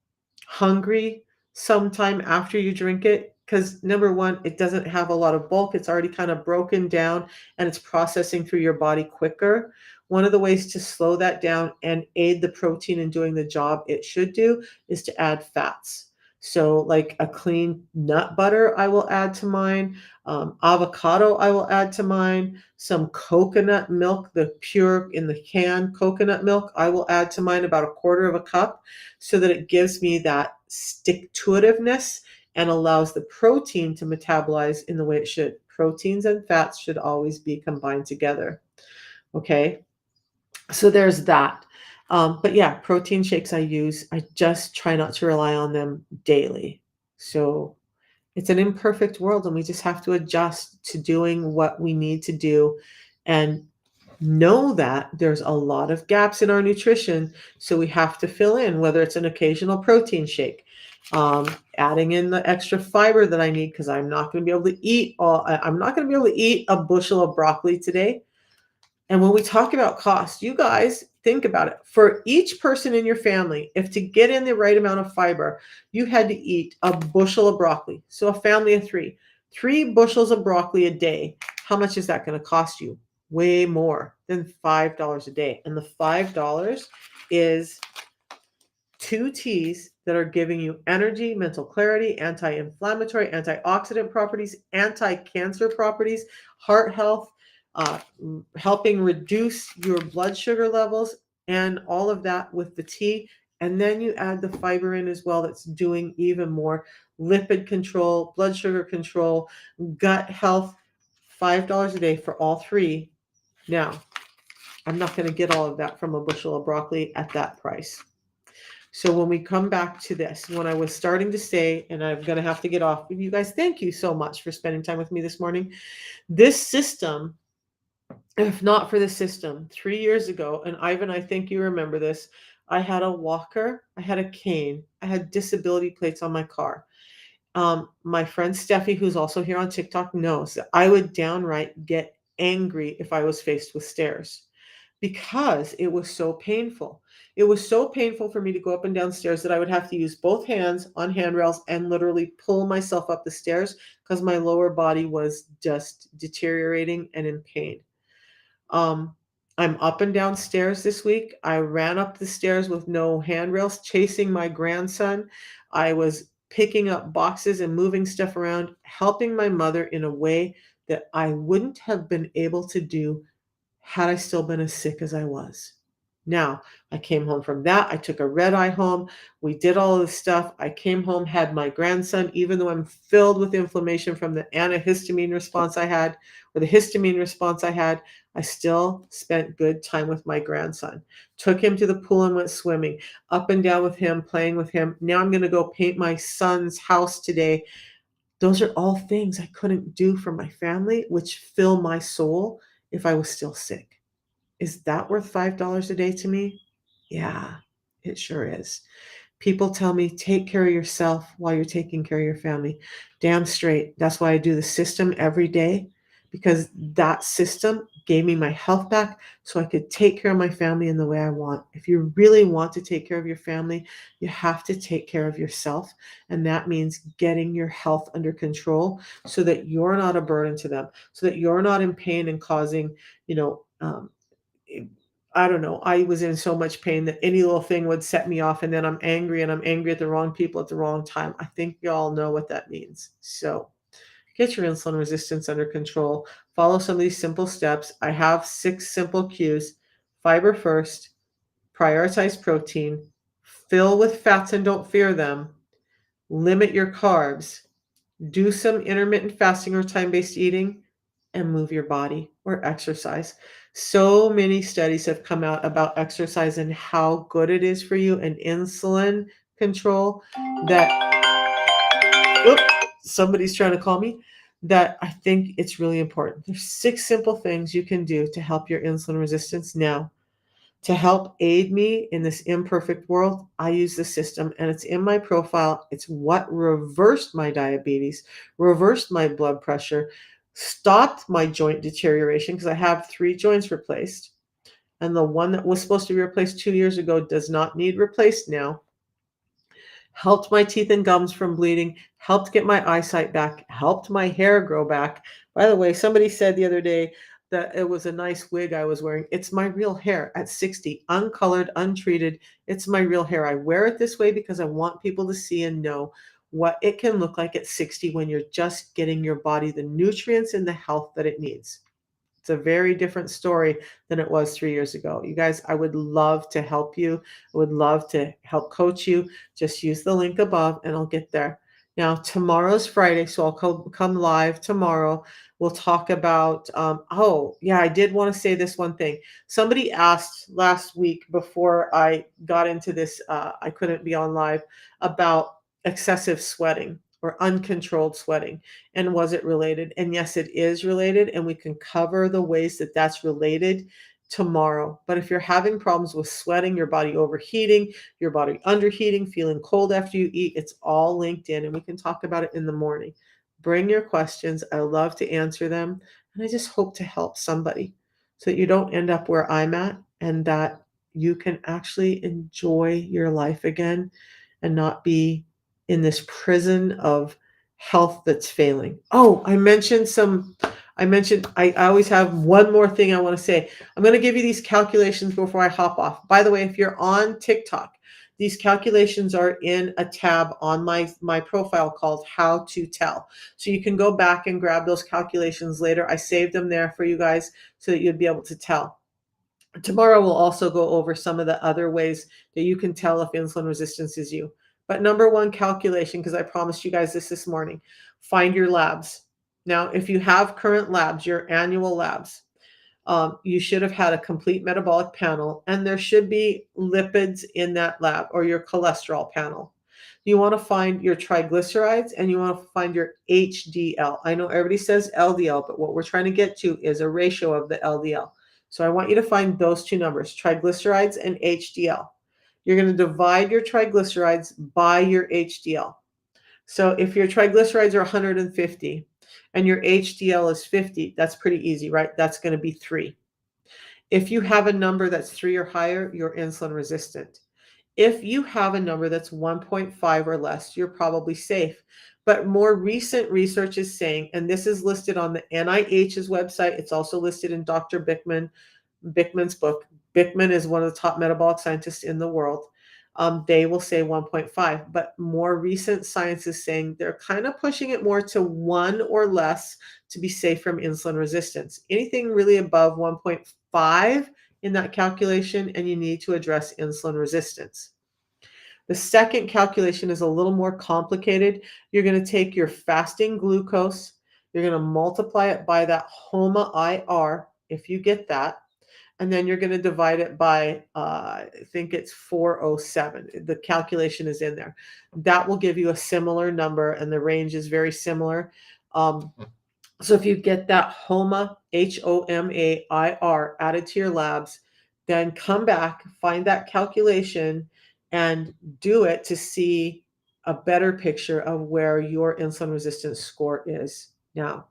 hungry sometime after you drink it? Because number one, it doesn't have a lot of bulk. It's already kind of broken down and it's processing through your body quicker. One of the ways to slow that down and aid the protein in doing the job it should do is to add fats. So, like a clean nut butter, I will add to mine. Avocado, I will add to mine. Some coconut milk, the pure in the can coconut milk, I will add to mine about a quarter of a cup so that it gives me that stick to itiveness and allows the protein to metabolize in the way it should. Proteins and fats should always be combined together. Okay, so there's that. But yeah, protein shakes I use. I just try not to rely on them daily. So it's an imperfect world, and we just have to adjust to doing what we need to do and know that there's a lot of gaps in our nutrition. So we have to fill in, whether it's an occasional protein shake, adding in the extra fiber that I need because I'm not going to be able to eat I'm not going to be able to eat a bushel of broccoli today. And when we talk about cost, you guys think about it. For each person in your family, if to get in the right amount of fiber, you had to eat a bushel of broccoli. So a family of three bushels of broccoli a day. How much is that going to cost you? Way more than $5 a day. And the $5 is 2 teas that are giving you energy, mental clarity, anti-inflammatory, antioxidant properties, anti-cancer properties, heart health, uh, helping reduce your blood sugar levels, and all of that with the tea. And then you add the fiber in as well, that's doing even more lipid control, blood sugar control, gut health. $5 a day for all three. Now, I'm not going to get all of that from a bushel of broccoli at that price. So when we come back to this, when I was starting to say, and I'm going to have to get off, you guys, thank you so much for spending time with me this morning. This system, if not for the system, 3 years ago, and Ivan, I think you remember this, I had a walker, I had a cane, I had disability plates on my car. My friend Steffi, who's also here on TikTok, knows that I would downright get angry if I was faced with stairs because it was so painful. It was so painful for me to go up and down stairs that I would have to use both hands on handrails and literally pull myself up the stairs because my lower body was just deteriorating and in pain. Um, I'm up and down stairs this week. I ran up the stairs with no handrails, chasing my grandson. I was picking up boxes and moving stuff around, helping my mother in a way that I wouldn't have been able to do had I still been as sick as I was. Now, I came home from that. I took a red eye home. We did all of this stuff. I came home, had my grandson, even though I'm filled with inflammation from the antihistamine response I had, or the histamine response I had, I still spent good time with my grandson. Took him to the pool and went swimming, up and down with him, playing with him. Now I'm going to go paint my son's house today. Those are all things I couldn't do for my family, which fill my soul if I was still sick. Is that worth $5 a day to me? Yeah, it sure is. People tell me, take care of yourself while you're taking care of your family. Damn straight. That's why I do the system every day, because that system gave me my health back so I could take care of my family in the way I want. If you really want to take care of your family, you have to take care of yourself. And that means getting your health under control so that you're not a burden to them, so that you're not in pain and causing, you know, I don't know. I was in so much pain that any little thing would set me off, and then I'm angry, and I'm angry at the wrong people at the wrong time. I think y'all know what that means. So get your insulin resistance under control. Follow some of these simple steps. I have 6 simple cues. Fiber first, prioritize protein, fill with fats and don't fear them, limit your carbs, do some intermittent fasting or time-based eating, and move your body or exercise. So many studies have come out about exercise and how good it is for you and insulin control that, oops, somebody's trying to call me, that I think it's really important. There's 6 simple things you can do to help your insulin resistance now. To help aid me in this imperfect world, I use the system, and it's in my profile. It's what reversed my diabetes, reversed my blood pressure, stopped my joint deterioration because I have 3 joints replaced. and the one that was supposed to be replaced 2 years ago does not need replaced now. Helped my teeth and gums from bleeding, helped get my eyesight back, helped my hair grow back. By the way, somebody said the other day that it was a nice wig I was wearing. It's my real hair at 60, uncolored, untreated. It's my real hair. I wear it this way because I want people to see and know what it can look like at 60 when you're just getting your body the nutrients and the health that it needs. It's a very different story than it was 3 years ago. You guys, I would love to help you. I would love to help coach you. Just use the link above and I'll get there. Now, tomorrow's Friday, so I'll come live tomorrow. We'll talk about, oh, yeah, I did want to say this one thing. Somebody asked last week before I got into this, I couldn't be on live, about excessive sweating or uncontrolled sweating. And was it related? And yes, it is related. And we can cover the ways that that's related tomorrow. But if you're having problems with sweating, your body overheating, your body underheating, feeling cold after you eat, it's all linked in. And we can talk about it in the morning. Bring your questions. I love to answer them. And I just hope to help somebody so that you don't end up where I'm at and that you can actually enjoy your life again and not be in this prison of health that's failing. Oh, I always have one more thing I want to say. I'm going to give you these calculations before I hop off. By the way, if you're on TikTok, these calculations are in a tab on my profile called How to Tell. So you can go back and grab those calculations later. I saved them there for you guys so that you'd be able to tell. Tomorrow, we'll also go over some of the other ways that you can tell if insulin resistance is you. But number one calculation, because I promised you guys this morning, find your labs. Now, if you have current labs, your annual labs, you should have had a complete metabolic panel, and there should be lipids in that lab or your cholesterol panel. You want to find your triglycerides and you want to find your HDL. I know everybody says LDL, but what we're trying to get to is a ratio of the LDL. So I want you to find those two numbers, triglycerides and HDL. You're going to divide your triglycerides by your HDL. So if your triglycerides are 150 and your HDL is 50, that's pretty easy, right? That's going to be 3. If you have a number that's 3 or higher, you're insulin resistant. If you have a number that's 1.5 or less, you're probably safe. But more recent research is saying, and this is listed on the NIH's website, it's also listed in Dr. Bickman's book. Bickman is one of the top metabolic scientists in the world. They will say 1.5, but more recent science is saying they're kind of pushing it more to 1 or less to be safe from insulin resistance. Anything really above 1.5 in that calculation, and you need to address insulin resistance. The second calculation is a little more complicated. You're going to take your fasting glucose, you're going to multiply it by that HOMA-IR, if you get that, and then you're going to divide it by, I think it's 407. The calculation is in there. That will give you a similar number, and the range is very similar. So if you get that HOMA, HOMAIR, added to your labs, then come back, find that calculation, and do it to see a better picture of where your insulin resistance score is. Now,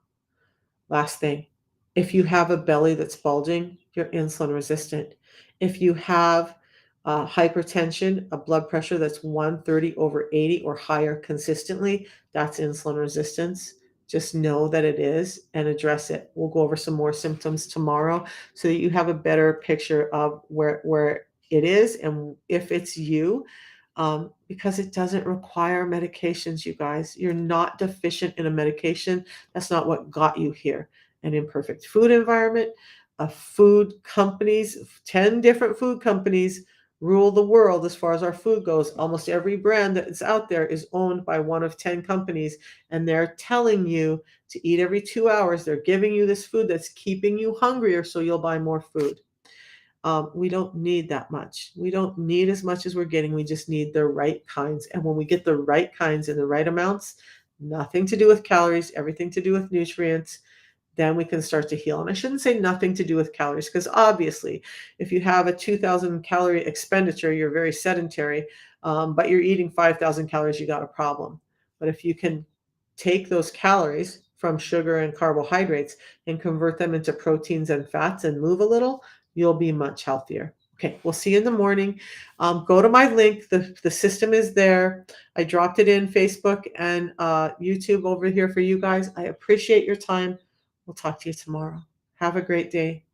last thing, if you have a belly that's bulging, you're insulin resistant. If you have hypertension, a blood pressure that's 130/80 or higher consistently, that's insulin resistance. Just know that it is and address it. We'll go over some more symptoms tomorrow so that you have a better picture of where it is and if it's you. Because it doesn't require medications, you guys. You're not deficient in a medication. That's not what got you here. An imperfect food environment, food companies, 10 different food companies rule the world as far as our food goes. Almost every brand that's out there is owned by one of 10 companies, and they're telling you to eat every 2 hours. They're giving you this food that's keeping you hungrier, so you'll buy more food. We don't need that much. We don't need as much as we're getting. We just need the right kinds. And when we get the right kinds in the right amounts, nothing to do with calories, everything to do with nutrients, then we can start to heal. And I shouldn't say nothing to do with calories, because obviously, if you have a 2,000 calorie expenditure, you're very sedentary, but you're eating 5,000 calories, you got a problem. But if you can take those calories from sugar and carbohydrates and convert them into proteins and fats and move a little, you'll be much healthier. Okay, we'll see you in the morning. Go to my link. The system is there. I dropped it in Facebook and YouTube over here for you guys. I appreciate your time. We'll talk to you tomorrow. Have a great day.